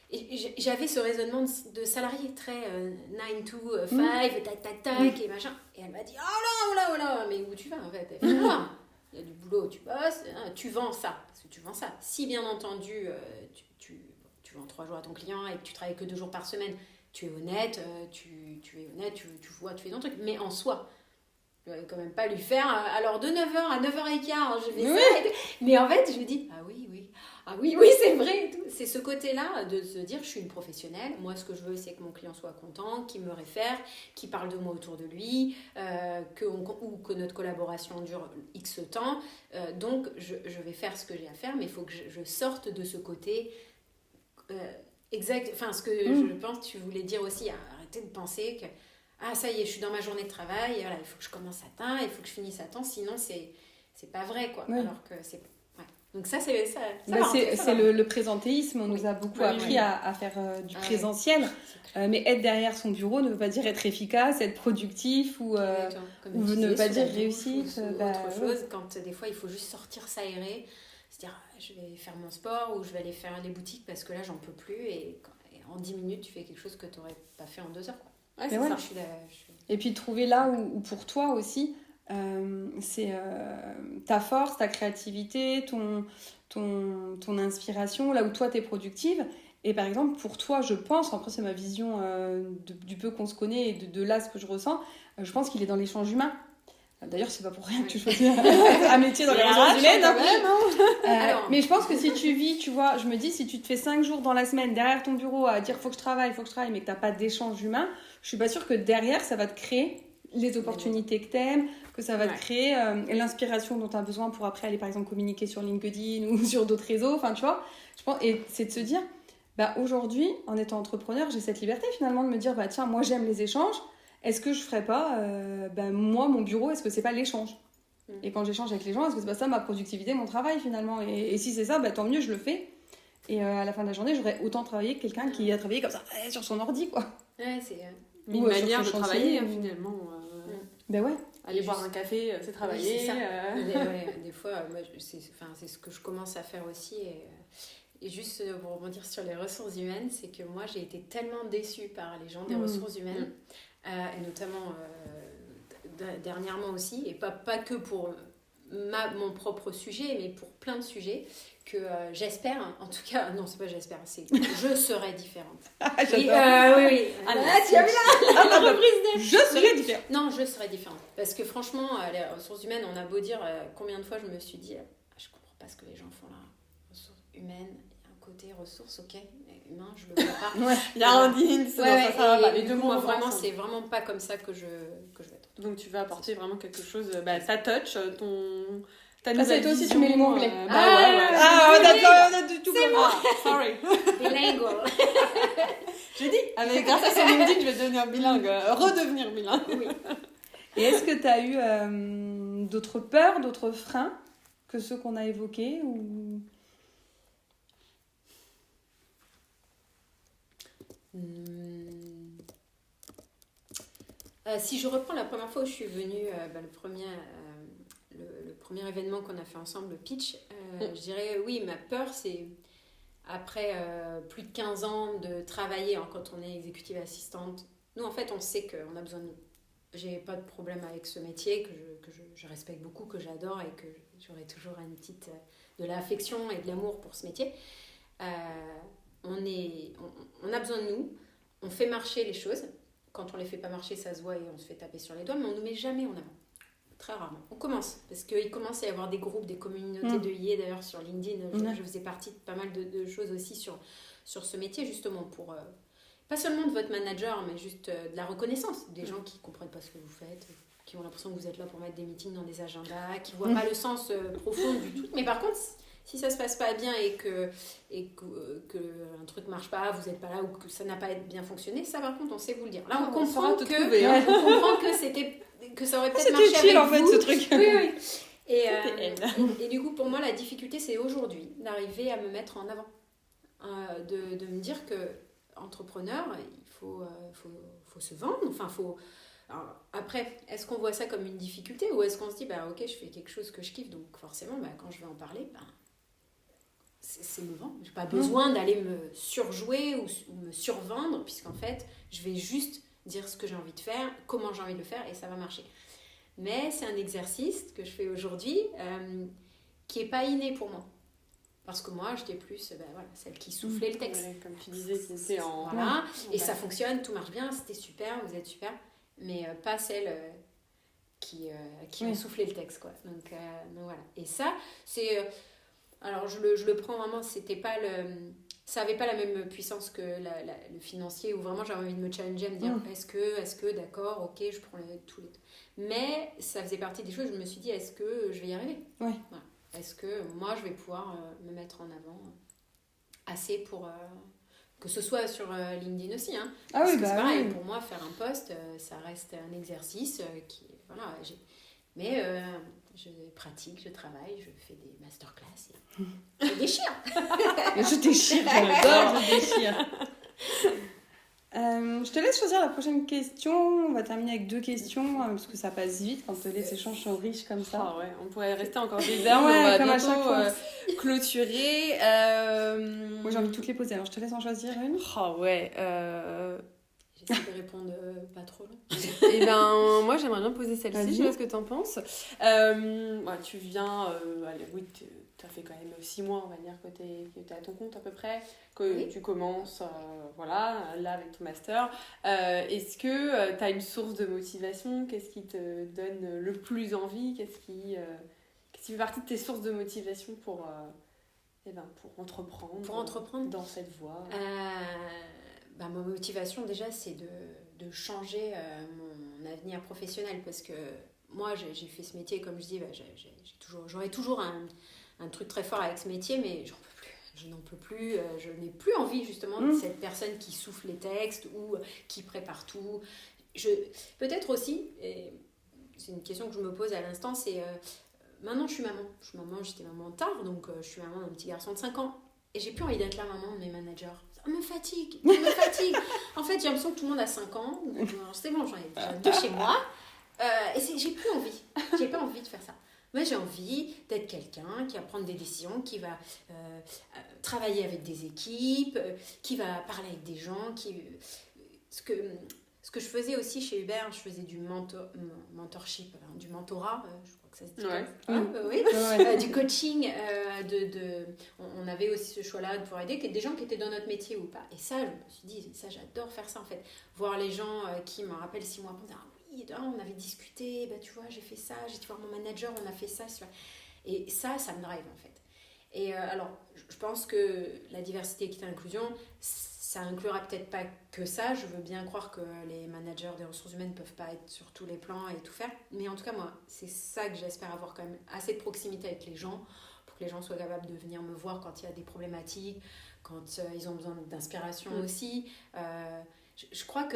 Et j'avais ce raisonnement de salarié très 9 to 5, tac, et machin. Et elle m'a dit, oh là, mais où tu vas en fait? Il y a du boulot, tu bosses, tu vends ça. Parce que tu vends ça. Si bien entendu, tu vends 3 jours à ton client et que tu travailles que 2 jours par semaine, tu es honnête, tu vois, tu fais ton truc. Mais en soi, je ne vais quand même pas lui faire, alors de 9h à 9h15, je vais ça. Et tout. Mais en fait, je me dis, ah oui, c'est vrai. C'est ce côté-là de se dire, je suis une professionnelle. Moi, ce que je veux, c'est que mon client soit content, qu'il me réfère, qu'il parle de moi autour de lui, ou que notre collaboration dure X temps. Donc, je vais faire ce que j'ai à faire, mais il faut que je sorte de ce côté exact. Enfin, ce que je pense que tu voulais dire aussi, arrêter de penser que, ça y est, je suis dans ma journée de travail, et voilà, il faut que je commence à temps, il faut que je finisse à temps, sinon c'est pas vrai, quoi. Ouais. Alors que c'est... Donc ça, c'est ça. C'est le présentéisme. On nous a beaucoup appris à faire du présentiel. Mais être derrière son bureau ne veut pas dire être efficace, être productif ou ne veut pas dire réussite. Autre chose, quand des fois, il faut juste sortir s'aérer, se dire je vais faire mon sport ou je vais aller faire les boutiques parce que là, j'en peux plus. Et en 10 minutes, tu fais quelque chose que tu n'aurais pas fait en 2 heures. Quoi. Ouais, c'est ça. Et puis trouver là où pour toi aussi... c'est ta force, ta créativité, ton inspiration, là où toi t'es productive. Et par exemple, pour toi, je pense, après c'est ma vision du peu qu'on se connaît et de là ce que je ressens, je pense qu'il est dans l'échange humain. D'ailleurs, c'est pas pour rien que tu choisis un métier dans les ressources humaines. Mais je pense que si tu vis, tu vois, je me dis, si tu te fais 5 jours dans la semaine derrière ton bureau à dire faut que je travaille, mais que t'as pas d'échange humain, je suis pas sûre que derrière ça va te créer les opportunités que t'aimes, que ça va te créer l'inspiration dont tu as besoin pour après aller par exemple communiquer sur LinkedIn ou sur d'autres réseaux, enfin tu vois, je pense, et c'est de se dire aujourd'hui en étant entrepreneur j'ai cette liberté finalement de me dire tiens moi j'aime les échanges, est-ce que je ferais pas moi mon bureau, est-ce que c'est pas l'échange et quand j'échange avec les gens, est-ce que c'est pas ça ma productivité, mon travail finalement, et si c'est ça tant mieux, je le fais Et à la fin de la journée, j'aurais autant travaillé que quelqu'un qui a travaillé comme ça, sur son ordi, quoi. Ouais, c'est... Une manière de travailler, finalement. Ben ouais. Aller boire un café, c'est travailler. Oui, c'est ça. Des fois, moi, c'est ce que je commence à faire aussi. Et juste pour rebondir sur les ressources humaines, c'est que moi, j'ai été tellement déçue par les gens des ressources humaines, et notamment dernièrement aussi, et pas que pour mon propre sujet, mais pour plein de sujets, que j'espère, en tout cas, non, c'est pas j'espère, c'est que je serai différente. Oui. Tu as vu là la reprise Je serai différente. Non, je serai différente. Parce que franchement, les ressources humaines, on a beau dire combien de fois je me suis dit, je comprends pas ce que les gens font là. Ressources humaines, il y a un côté ressources, ok, mais humain, je le vois pas. Il y a un digne, ça va pas. Les deux mots, vraiment, c'est vraiment pas comme ça que je vais être. Donc tu vas apporter vraiment quelque chose, ta touch, ton... c'est toi aussi, tu mets les mots anglais. Ouais. D'accord, on a du tout. C'est moi. Sorry. Bilingual. J'ai dit, grâce à son LinkedIn, je vais devenir bilingue, redevenir bilingue. Oui. Et est-ce que tu as eu d'autres peurs, d'autres freins que ceux qu'on a évoqués ou... Si je reprends la première fois où je suis venue, le premier événement qu'on a fait ensemble, le pitch, je dirais oui, ma peur c'est après plus de 15 ans de travailler quand on est exécutive assistante. Nous en fait on sait qu'on a besoin de nous. J'ai pas de problème avec ce métier que je respecte beaucoup, que j'adore et que j'aurai toujours une petite de l'affection et de l'amour pour ce métier. On a besoin de nous, on fait marcher les choses. Quand on les fait pas marcher, ça se voit et on se fait taper sur les doigts, mais on ne nous met jamais en avant. Très rarement. On commence, parce qu'il commence à y avoir des groupes, des communautés de IA d'ailleurs sur LinkedIn. Je faisais partie de pas mal de choses aussi sur ce métier, justement, pour pas seulement de votre manager, mais juste de la reconnaissance. Des gens qui ne comprennent pas ce que vous faites, qui ont l'impression que vous êtes là pour mettre des meetings dans des agendas, qui ne voient pas le sens profond du tout. Mais par contre, si ça se passe pas bien et que un truc marche pas, vous n'êtes pas là ou que ça n'a pas bien fonctionné, ça par contre on sait vous le dire. Là on comprend que ça aurait peut-être marché chill, avec vous. C'était chill en fait ce truc. Oui. Et du coup pour moi la difficulté c'est aujourd'hui d'arriver à me mettre en avant, de me dire que entrepreneur il faut se vendre, enfin faut. Alors, après, est-ce qu'on voit ça comme une difficulté ou est-ce qu'on se dit ok je fais quelque chose que je kiffe donc forcément quand je vais en parler c'est me vendre. J'ai pas besoin d'aller me surjouer ou me survendre, puisqu'en fait, je vais juste dire ce que j'ai envie de faire, comment j'ai envie de le faire, et ça va marcher. Mais c'est un exercice que je fais aujourd'hui qui est pas inné pour moi. Parce que moi, j'étais plus celle qui soufflait le texte. Ouais, comme tu disais, qui était en... Voilà, et ça fonctionne, tout marche bien, c'était super, vous êtes super, mais pas celle... qui ont soufflé le texte, quoi. Donc voilà. Et ça, c'est... alors je le prends vraiment, ça n'avait pas la même puissance que le financier où vraiment j'avais envie de me challenger, me dire est-ce que d'accord, ok, je prends tous les... Mais ça faisait partie des choses, je me suis dit est-ce que je vais y arriver ? Ouais. Voilà. Est-ce que moi je vais pouvoir me mettre en avant assez pour... que ce soit sur LinkedIn aussi, hein. Parce que c'est pareil, pour moi faire un post, ça reste un exercice qui... Voilà, mais je pratique, je travaille, je fais des masterclass et je déchire. Je déchire, j'adore, je déchire. Je te laisse choisir la prochaine question. On va terminer avec 2 questions parce que ça passe vite quand les échanges sont riches comme ça. Ah ouais, on pourrait rester encore des heures, mais on va bientôt clôturer. Moi j'ai envie de toutes les poser, alors je te laisse en choisir une. Ah ouais. J'essaie de répondre pas trop long. Et ben moi j'aimerais bien poser celle-ci, Vas-y. je sais pas ce que t'en penses. Tu viens, tu as fait quand même 6 mois, on va dire, que tu es à ton compte à peu près, que tu commences là avec ton master. Est-ce que tu as une source de motivation ? Qu'est-ce qui te donne le plus envie ? Qu'est-ce qui fait partie de tes sources de motivation pour entreprendre dans cette voie ? Ma motivation déjà c'est de changer mon avenir professionnel, parce que moi j'ai fait ce métier, comme je dis, j'aurais toujours un truc très fort avec ce métier, mais je n'en peux plus, je n'ai plus envie justement de cette personne qui souffle les textes ou qui prépare tout. Peut-être aussi, et c'est une question que je me pose à l'instant, c'est maintenant je suis maman, j'étais maman tard, donc je suis maman d'un petit garçon de 5 ans. Et j'ai plus envie d'être la maman de mes managers. Ça me fatigue, ça me fatigue. En fait, j'ai l'impression que tout le monde a 5 ans. C'est bon, j'en ai déjà 2 chez moi. Et j'ai plus envie. J'ai pas envie de faire ça. Moi, j'ai envie d'être quelqu'un qui va prendre des décisions, qui va travailler avec des équipes, qui va parler avec des gens. Ce que je faisais aussi chez Hubert, je faisais du mentorship, du mentorat, je crois que ça se dit oui. Du coaching. On avait aussi ce choix-là de pouvoir aider des gens qui étaient dans notre métier ou pas. Et ça, je me suis dit, ça, j'adore faire ça en fait. Voir les gens qui me rappellent 6 mois après, on avait discuté, bah, tu vois, j'ai fait ça, j'ai été voir mon manager, on a fait ça. Et ça me drive en fait. Et alors, je pense que la diversité, équité, inclusion, ça inclura peut-être pas que ça. Je veux bien croire que les managers des ressources humaines ne peuvent pas être sur tous les plans et tout faire. Mais en tout cas, moi, c'est ça que j'espère, avoir quand même assez de proximité avec les gens pour que les gens soient capables de venir me voir quand il y a des problématiques, quand ils ont besoin d'inspiration aussi. Je crois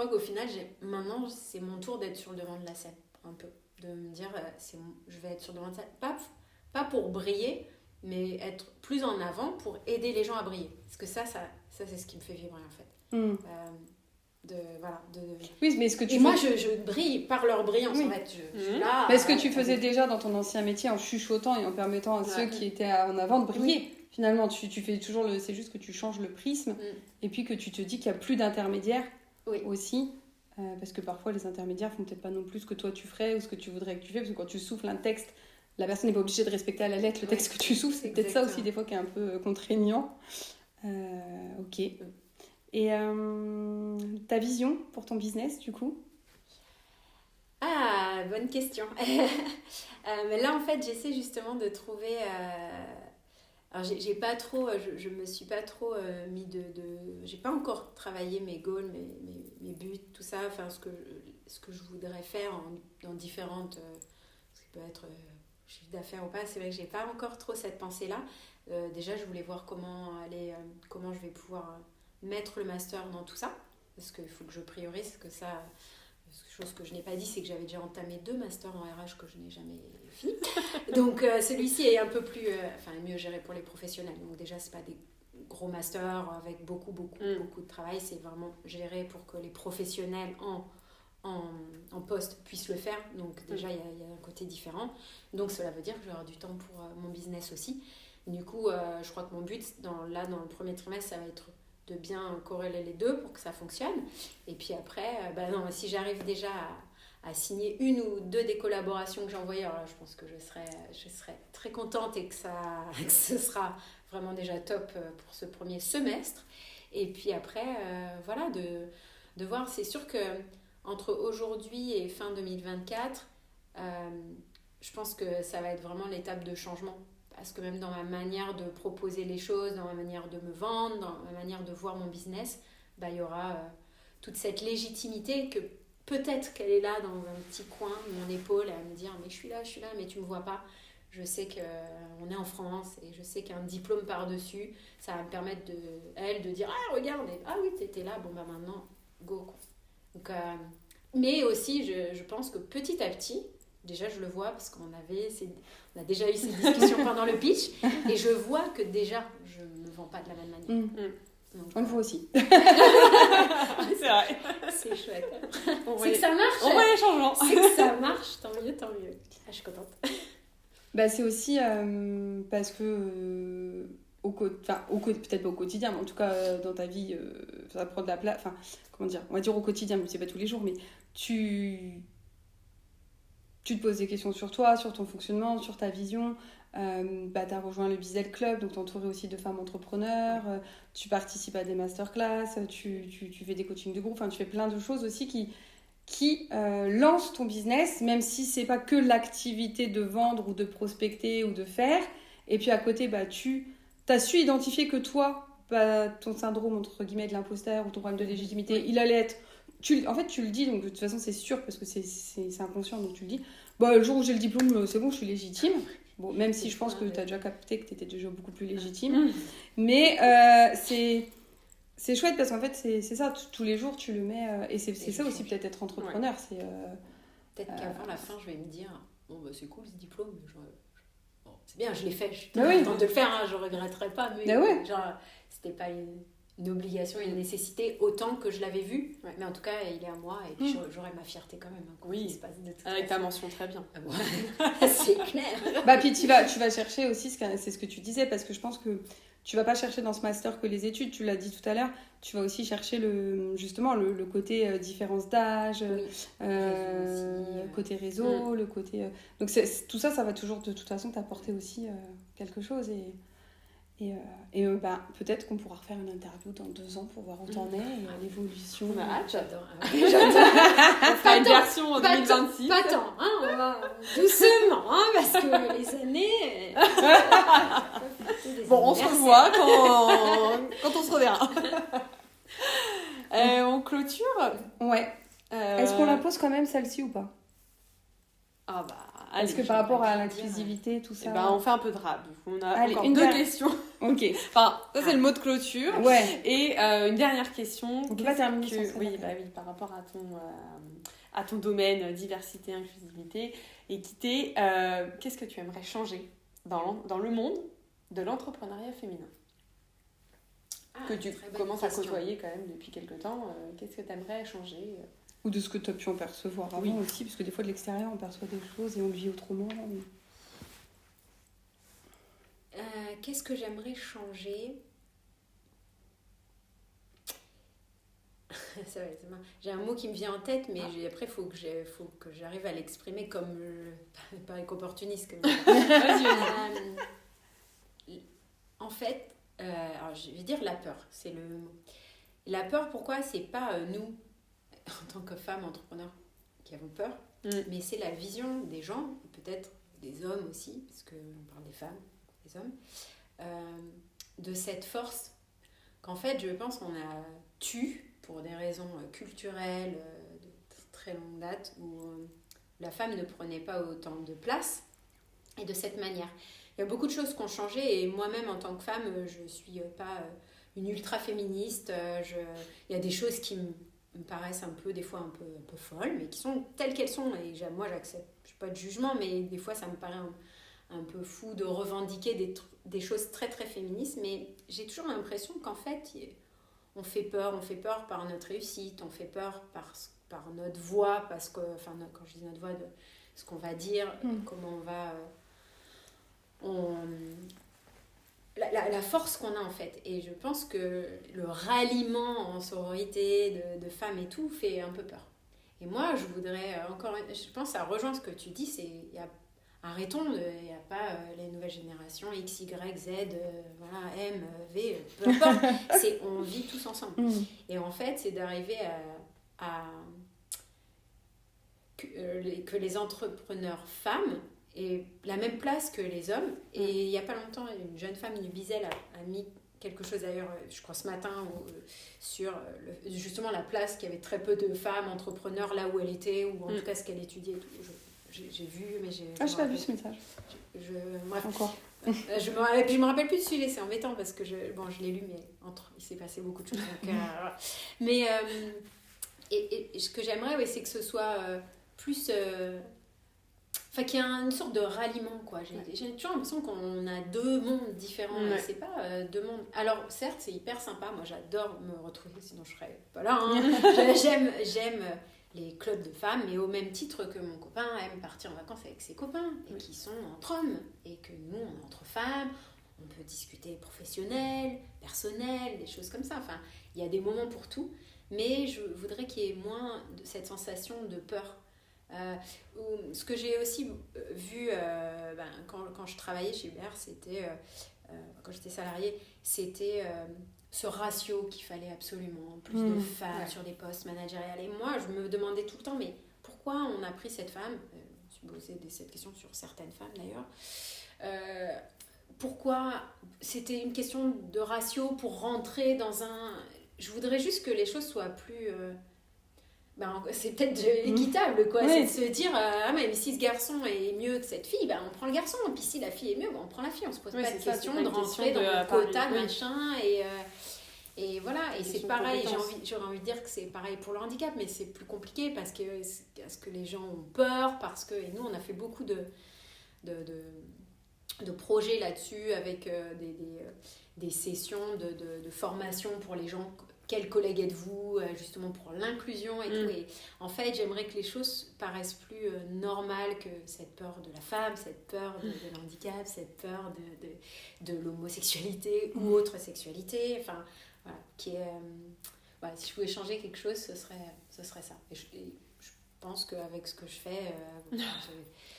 qu'au final, maintenant, c'est mon tour d'être sur le devant de la scène, un peu. De me dire, je vais être sur le devant de la scène. Pas pour briller, mais être plus en avant pour aider les gens à briller. Parce que ça c'est ce qui me fait vibrer, en fait. Oui, mais est-ce que tu... Et moi, je brille par leur brillance, en fait. Je suis là... Mais est-ce que tu faisais déjà dans ton ancien métier en chuchotant et en permettant à ceux qui étaient en avant de briller ? Finalement, tu fais toujours c'est juste que tu changes le prisme et puis que tu te dis qu'il n'y a plus d'intermédiaires aussi. Parce que parfois, les intermédiaires font peut-être pas non plus ce que toi tu ferais ou ce que tu voudrais que tu fais. Parce que quand tu souffles un texte, la personne n'est pas obligée de respecter à la lettre le texte que tu souffles. C'est peut-être ça aussi, des fois, qui est un peu contraignant. Ok. Et ta vision pour ton business, du coup ? Ah, bonne question. Mais là, en fait, j'essaie justement de trouver... Alors, j'ai pas trop... Je me suis pas trop mis j'ai pas encore travaillé mes goals, mes buts, tout ça. Enfin, ce que je voudrais faire dans différentes... ce qui peut être... chiffre d'affaires ou pas, c'est vrai que j'ai pas encore trop cette pensée-là. Déjà, je voulais voir comment je vais pouvoir mettre le master dans tout ça, parce qu'il faut que je priorise, que ça, chose que je n'ai pas dit, c'est que j'avais déjà entamé 2 masters en RH que je n'ai jamais fini. Donc celui-ci est un peu plus, mieux géré pour les professionnels. Donc déjà, c'est pas des gros masters avec beaucoup de travail, c'est vraiment géré pour que les professionnels en poste puissent le faire. Donc déjà, il y a un côté différent. Donc cela veut dire que je vais avoir du temps pour mon business aussi. Du coup, je crois que mon but, dans le premier trimestre, ça va être de bien corréler les deux pour que ça fonctionne. Et puis après, si j'arrive déjà à signer 1 ou 2 des collaborations que j'ai envoyées, alors là, je pense que je serai très contente et que ce sera vraiment déjà top pour ce premier semestre. Et puis après, de voir, c'est sûr que entre aujourd'hui et fin 2024, je pense que ça va être vraiment l'étape de changement. Parce que même dans ma manière de proposer les choses, dans ma manière de me vendre, dans ma manière de voir mon business, il y aura toute cette légitimité que peut-être qu'elle est là dans un petit coin de mon épaule à me dire « mais je suis là, mais tu me vois pas ». Je sais qu'on est en France et je sais qu'un diplôme par-dessus, ça va me permettre de dire « ah regarde, ah oui t'étais là, bon maintenant, go ». Donc, mais aussi, je pense que petit à petit, déjà, je le vois parce qu'on a déjà eu ces discussions pendant le pitch et je vois que déjà, je ne me vends pas de la même manière. Donc, on le voit aussi. C'est vrai. C'est chouette. C'est que ça marche. On voit les changements. C'est que ça marche, tant mieux. Ah, je suis contente. C'est aussi parce que, peut-être pas au quotidien, mais en tout cas dans ta vie, ça prend de la place. Enfin, comment dire, on va dire au quotidien, mais c'est pas tous les jours, mais tu te poses des questions sur toi, sur ton fonctionnement, sur ta vision. Tu as rejoint le Bizel Club, donc tu es entourée aussi de femmes entrepreneurs. Tu participes à des masterclass, tu fais des coachings de groupe. Enfin, tu fais plein de choses aussi qui lancent ton business, même si c'est pas que l'activité de vendre ou de prospecter ou de faire. Et puis à côté, tu as su identifier que toi, ton syndrome entre guillemets de l'imposteur ou ton problème de légitimité, il allait être... En fait, tu le dis, donc de toute façon, c'est sûr, parce que c'est inconscient, donc tu le dis. Le jour où j'ai le diplôme, c'est bon, je suis légitime. Bon, même si je pense que tu as déjà capté que tu étais déjà beaucoup plus légitime. Mais c'est chouette, parce qu'en fait, c'est ça, tous les jours, tu le mets... et c'est ça aussi, peut-être, être entrepreneur. Ouais. Peut-être qu'avant la fin, je vais me dire, bon, c'est cool ce diplôme, mais c'est bien, je l'ai fait, je suis Bah oui. contente de le faire, hein, je regretterai pas, mais Bah ouais. genre, c'était pas une obligation, une nécessité autant que je l'avais vu, Ouais. mais en tout cas, il est à moi, et puis j'aurai ma fierté quand même. Hein, quand Oui. il se passe de toute Avec ta façon. mention très bien. Ah bon. C'est clair. Bah, puis tu vas chercher aussi, c'est ce que tu disais, parce que je pense que tu vas pas chercher dans ce master que les études, tu l'as dit tout à l'heure, tu vas aussi chercher justement le côté différence d'âge, Oui. côté réseau, le côté... Donc tout ça, ça va toujours de toute façon t'apporter aussi quelque chose. Et bah, peut-être qu'on pourra refaire une interview dans 2 ans pour voir où t'en es et l'évolution. On a hâte. J'adore. On fera une Pas version en pas 2026. Pas tant, hein, on va doucement, hein, parce que les années... Bon, on se revoit quand on se reverra. On clôture. Ouais. Est-ce qu'on la pose quand même celle-ci ou pas? Ah bah, Parce allez. que par rapport à l'inclusivité, tout Eh ça... ben, on fait un peu de rap. On a Allez, encore une 2 dernière. questions. Ok. Enfin, ça c'est le mot de clôture. Ouais. Et une dernière question. On peut pas terminer que- sans ça, Oui, d'accord. bah oui, par rapport à ton domaine diversité, inclusivité, équité, qu'est-ce que tu aimerais changer dans le monde de l'entrepreneuriat féminin que tu commences à côtoyer quand même depuis quelques temps? Qu'est-ce que tu aimerais changer? Ou de ce que tu as pu en percevoir avant Oui. aussi, parce que des fois de l'extérieur on perçoit des choses et on le vit autrement. Qu'est-ce que j'aimerais changer? Ça va être marrant. J'ai un mot qui me vient en tête, mais après, il faut que j'arrive à l'exprimer comme pas opportuniste. En fait, alors je vais dire la peur, c'est le mot. La peur, pourquoi? C'est pas nous, en tant que femmes entrepreneurs, qui avons peur, mais c'est la vision des gens, peut-être des hommes aussi, parce qu'on parle des femmes, des hommes, de cette force qu'en fait, je pense qu'on a tue pour des raisons culturelles de très longue date, où la femme ne prenait pas autant de place, et de cette manière. Il y a beaucoup de choses qui ont changé, et moi-même, en tant que femme, je ne suis pas une ultra-féministe. Il y a des choses qui me paraissent des fois un peu folles, mais qui sont telles qu'elles sont, et moi, j'accepte. Je n'ai pas de jugement, mais des fois, ça me paraît un peu fou de revendiquer des choses très, très féministes, mais j'ai toujours l'impression qu'en fait, on fait peur par notre réussite, on fait peur par notre voix, parce que, enfin, quand je dis notre voix, de ce qu'on va dire, comment on va... La force qu'on a en fait, et je pense que le ralliement en sororité de femmes et tout fait un peu peur. Et moi, je voudrais je pense que ça rejoint ce que tu dis, arrêtons, il n'y a pas les nouvelles générations X, Y, Z, voilà, M, V, peu importe, on vit tous ensemble. Et en fait, c'est d'arriver que les entrepreneurs femmes aient la même place que les hommes. Et il n'y a pas longtemps, une jeune femme du Bizel a mis quelque chose d'ailleurs, je crois ce matin, sur justement la place qu'il y avait très peu de femmes entrepreneurs là où elle était, ou en tout cas ce qu'elle étudiait et tout. J'ai vu, mais j'ai... Ah, je n'ai pas vu ce message. Bref. Encore. Et puis je me rappelle plus du sujet, c'est embêtant parce que je l'ai lu, mais il s'est passé beaucoup de choses. Donc, voilà. Mais et ce que j'aimerais, c'est que ce soit plus... Enfin, qu'il y ait une sorte de ralliement, quoi. J'ai toujours l'impression qu'on a 2 mondes différents. Ouais. Et c'est pas 2 mondes. Alors, certes, c'est hyper sympa. Moi, j'adore me retrouver, sinon je serais pas là. Hein. J'aime les clubs de femmes, mais au même titre que mon copain aime partir en vacances avec ses copains, et qui sont entre hommes. Et que nous, on est entre femmes. On peut discuter professionnel, personnel, des choses comme ça. Enfin, il y a des moments pour tout. Mais je voudrais qu'il y ait moins de cette sensation de peur. Ce que j'ai aussi vu quand je travaillais chez Uber, c'était quand j'étais salariée, c'était ce ratio qu'il fallait absolument, plus de femmes sur des postes managériels. Et moi, je me demandais tout le temps, mais pourquoi on a pris cette femme, je me suis posé cette question sur certaines femmes d'ailleurs, pourquoi c'était une question de ratio pour rentrer dans un... Je voudrais juste que les choses soient plus... c'est peut-être équitable, quoi. C'est de se dire, mais si ce garçon est mieux que cette fille, on prend le garçon. Et puis si la fille est mieux, on prend la fille. On se pose pas de question de rentrer dans le quota de machin. Et voilà. Et c'est pareil, j'aurais envie de dire que c'est pareil pour le handicap, mais c'est plus compliqué parce que les gens ont peur, et nous, on a fait beaucoup de projets là-dessus avec des sessions de formation pour les gens. Quels collègues êtes-vous, justement pour l'inclusion et tout. Et en fait, j'aimerais que les choses paraissent plus normales que cette peur de la femme, cette peur de l'handicap, cette peur de l'homosexualité ou autre sexualité. Enfin, voilà, si je pouvais changer quelque chose, ce serait ça. Et je pense qu'avec ce que je fais,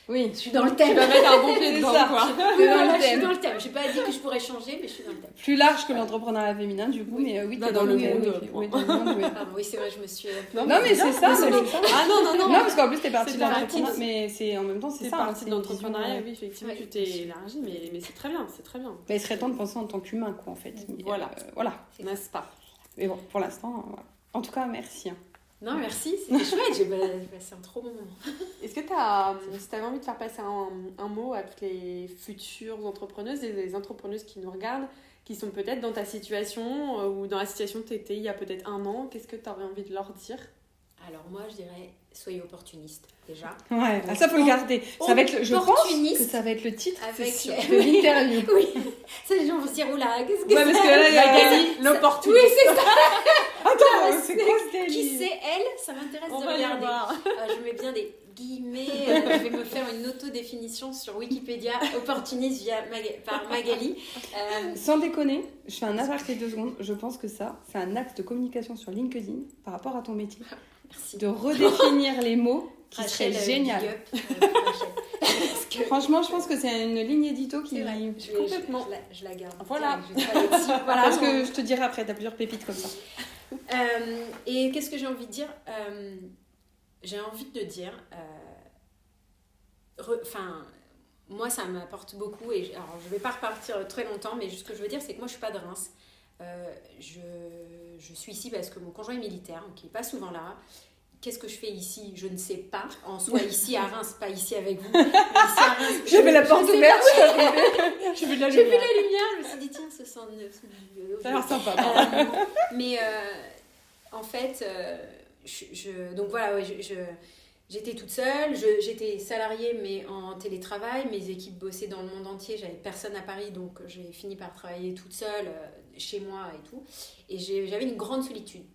oui, je suis dans le thème. Tu vas mettre un bon pied dedans, quoi. Je suis dans le thème. Je n'ai pas dit que je pourrais changer, mais je suis dans le thème. Plus large que l'entrepreneuriat féminin, du coup, mais oui, dans le monde. Oui, dans le monde, oui. Pardon, oui, c'est vrai, je me suis... Non, mais c'est ça, c'est ça. Ah non. Non, parce qu'en plus, t'es partie C'est de l'entrepreneuriat, mais c'est en même temps, c'est ça. partie de l'entrepreneuriat, oui, effectivement, Ouais. tu t'es élargie, mais c'est très bien, c'est très bien. Mais il serait temps de penser en tant qu'humain, quoi, en fait. Mais, Voilà. Voilà. N'est-ce pas? Mais bon, pour l'instant, voilà. En tout cas, merci. Non, merci, c'était chouette, j'ai passé un trop bon moment. Est-ce que si tu avais envie de faire passer un mot à toutes les futures entrepreneuses et les entrepreneuses qui nous regardent, qui sont peut-être dans ta situation ou dans la situation que tu étais il y a peut-être un an, qu'est-ce que tu aurais envie de leur dire? Alors moi, je dirais, soyez opportuniste, déjà. Ouais, ça faut le garder. Ça va être, je pense Opportuniste que ça va être le titre avec de l'interview. Oui, ça les gens vont se dire, oula, qu'est-ce que Ouais, parce que là, il y a Magali, l'opportunité. Oui, c'est ça. Attends, c'est quoi ce délire? Qui c'est elle? Ça m'intéresse On de va aller regarder. voir. Je mets bien des guillemets. Je vais me faire une autodéfinition sur Wikipédia, opportuniste par Magali. Sans déconner, je fais un aparté 2 secondes. Je pense que ça, c'est un axe de communication sur LinkedIn par rapport à ton métier. Merci. De redéfinir les mots qui Rachel, seraient génial. big up, pour Rachel. Parce que Franchement, je pense que c'est une ligne édito qui... c'est vrai, Complètement. je la garde. Voilà. Je vais travailler dessus. Voilà. Parce que je te dirai après, t'as plusieurs pépites comme ça. Et qu'est-ce que j'ai envie de dire? J'ai envie de dire, moi ça m'apporte beaucoup et alors je vais pas repartir très longtemps, mais ce que je veux dire c'est que moi je suis pas de Reims. Je suis ici parce que mon conjoint est militaire, donc il est pas souvent là. Qu'est-ce que je fais ici? Je ne sais pas. En soi, ici à Reims, pas ici avec vous. Mais ici à Reims, J'avais la porte ouverte. J'ai vu de la j'ai vu lumière. la lumière, je me suis dit tiens, ce 109. Ça a l'air sympa. Mais en fait, donc voilà, ouais, j'étais toute seule, j'étais salariée mais en télétravail, mes équipes bossaient dans le monde entier, j'avais personne à Paris, donc j'ai fini par travailler toute seule chez moi et tout. Et j'avais une grande solitude.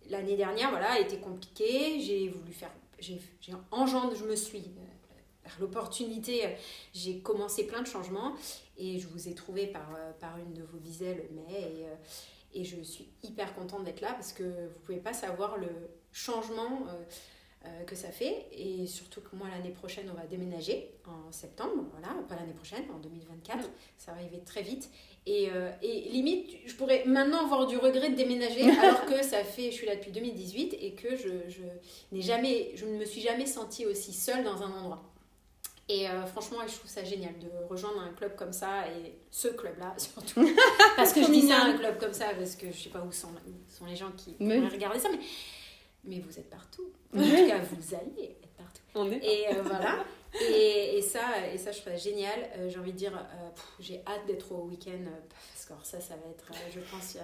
L'année dernière, voilà, a été compliquée, je me suis l'opportunité, j'ai commencé plein de changements et je vous ai trouvé par une de vos biselles, et je suis hyper contente d'être là parce que vous pouvez pas savoir le changement que ça fait, et surtout que moi l'année prochaine on va déménager en septembre, voilà, pas l'année prochaine, en 2024, ça va arriver très vite, et limite je pourrais maintenant avoir du regret de déménager alors que je suis là depuis 2018 et que je ne me suis jamais sentie aussi seule dans un endroit. Et franchement, je trouve ça génial de rejoindre un club comme ça, et ce club-là surtout. Parce que je dis ça, un club comme ça, parce que je sais pas où sont les gens qui pourraient regarder ça, mais vous êtes partout. En tout cas, vous allez être partout. On est Et voilà. Et ça, je trouve ça génial. J'ai envie de dire, j'ai hâte d'être au week-end, parce que ça va être, je pense,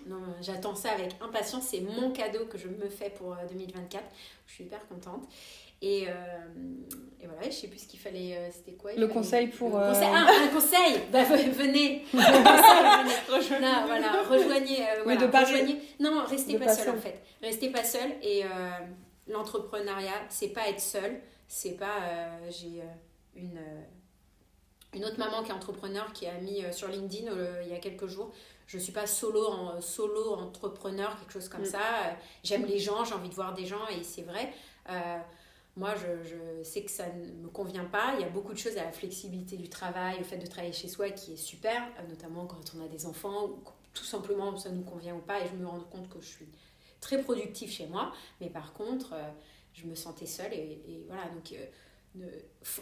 non, j'attends ça avec impatience. C'est mon cadeau que je me fais pour 2024. Je suis hyper contente. Et voilà, je sais plus ce qu'il fallait, c'était quoi Le conseil pour... un conseil. Venez. Rejoignez. Oui, de pas rejoignez. Non, restez pas seul en seul. fait. Restez pas seul, et l'entrepreneuriat, c'est pas être seul, c'est pas... j'ai une autre maman qui est entrepreneur qui a mis sur LinkedIn il y a quelques jours, je suis pas solo entrepreneur, quelque chose comme ça. J'aime les gens, j'ai envie de voir des gens, et c'est vrai. Moi, je sais que ça ne me convient pas. Il y a beaucoup de choses à la flexibilité du travail, au fait de travailler chez soi qui est super, notamment quand on a des enfants, ou tout simplement ça nous convient ou pas. Et je me rends compte que je suis très productive chez moi. Mais par contre, je me sentais seule, et voilà. Donc,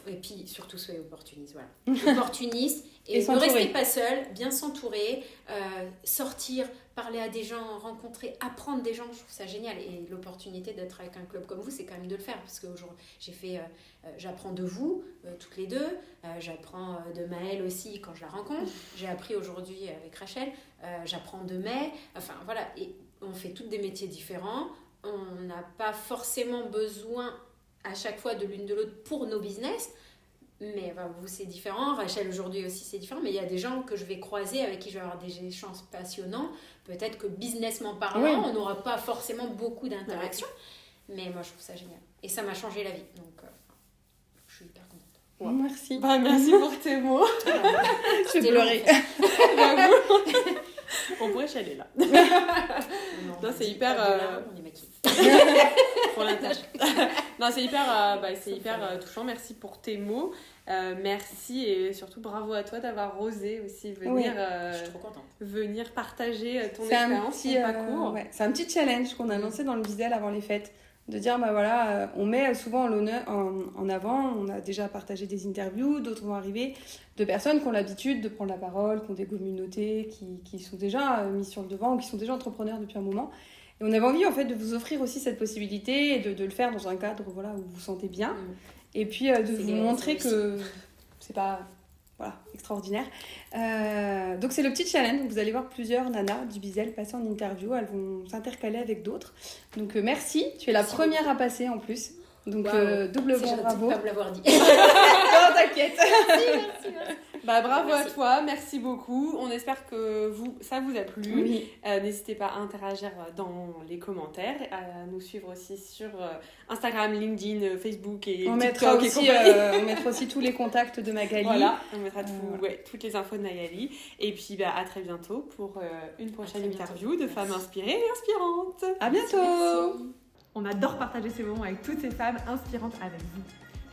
et puis surtout, soyez opportuniste. Voilà. Opportuniste, et ne restez pas seul, bien s'entourer, sortir, parler à des gens, rencontrer, apprendre des gens. Je trouve ça génial, et l'opportunité d'être avec un club comme vous, c'est quand même de le faire, parce que j'apprends de vous toutes les deux, j'apprends de Maëlle aussi quand je la rencontre, j'ai appris aujourd'hui avec Rachel, j'apprends de May, enfin voilà, et on fait tous des métiers différents, on n'a pas forcément besoin à chaque fois de l'une de l'autre pour nos business, Mais enfin, vous, c'est différent. Rachel, aujourd'hui aussi, c'est différent. Mais il y a des gens que je vais croiser, avec qui je vais avoir des échanges passionnants. Peut-être que businessment parlant, on n'aura pas forcément beaucoup d'interactions. Mais moi, je trouve ça génial. Et ça m'a changé la vie. Donc, je suis hyper contente. Ouais. Merci. Bah, merci pour tes mots. Je vais pleurer. On pourrait chialer là. Non, c'est hyper... on est maquillés. Pour la tâche. Non, c'est hyper touchant. Merci pour tes mots. Merci et surtout bravo à toi d'avoir osé aussi venir, je suis trop contente. Venir partager ton expérience, ton parcours. C'est un petit challenge qu'on a lancé dans le Bizel avant les fêtes. De dire, bah voilà, on met souvent en avant, on a déjà partagé des interviews, d'autres vont arriver, de personnes qui ont l'habitude de prendre la parole, qui ont des communautés, qui sont déjà mis sur le devant ou qui sont déjà entrepreneurs depuis un moment. Et on avait envie en fait de vous offrir aussi cette possibilité et de le faire dans un cadre voilà, où vous vous sentez bien. Et puis de vous montrer que c'est pas extraordinaire. Donc c'est le petit challenge. Vous allez voir plusieurs nanas du Bizel passer en interview. Elles vont s'intercaler avec d'autres. Donc merci. Tu es la première à passer en plus. Donc doublement bravo. Pas me l'avoir dit. Non, t'inquiète. Merci. Bah, bravo à toi, merci beaucoup. On espère que ça vous a plu. Oui. N'hésitez pas à interagir dans les commentaires, à nous suivre aussi sur Instagram, LinkedIn, Facebook et on TikTok. On mettra aussi tous les contacts de Magali. Voilà, on mettra toutes les infos de Magali. Et puis à très bientôt pour une prochaine interview de femmes inspirées et inspirantes. À bientôt. Merci. On adore partager ces moments avec toutes ces femmes inspirantes avec vous.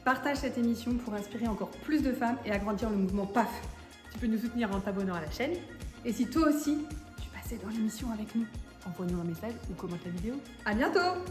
Partage cette émission pour inspirer encore plus de femmes et agrandir le mouvement PAF. Tu peux nous soutenir en t'abonnant à la chaîne. Et si toi aussi, tu passais dans l'émission avec nous, envoie-nous un message ou commente la vidéo. À bientôt!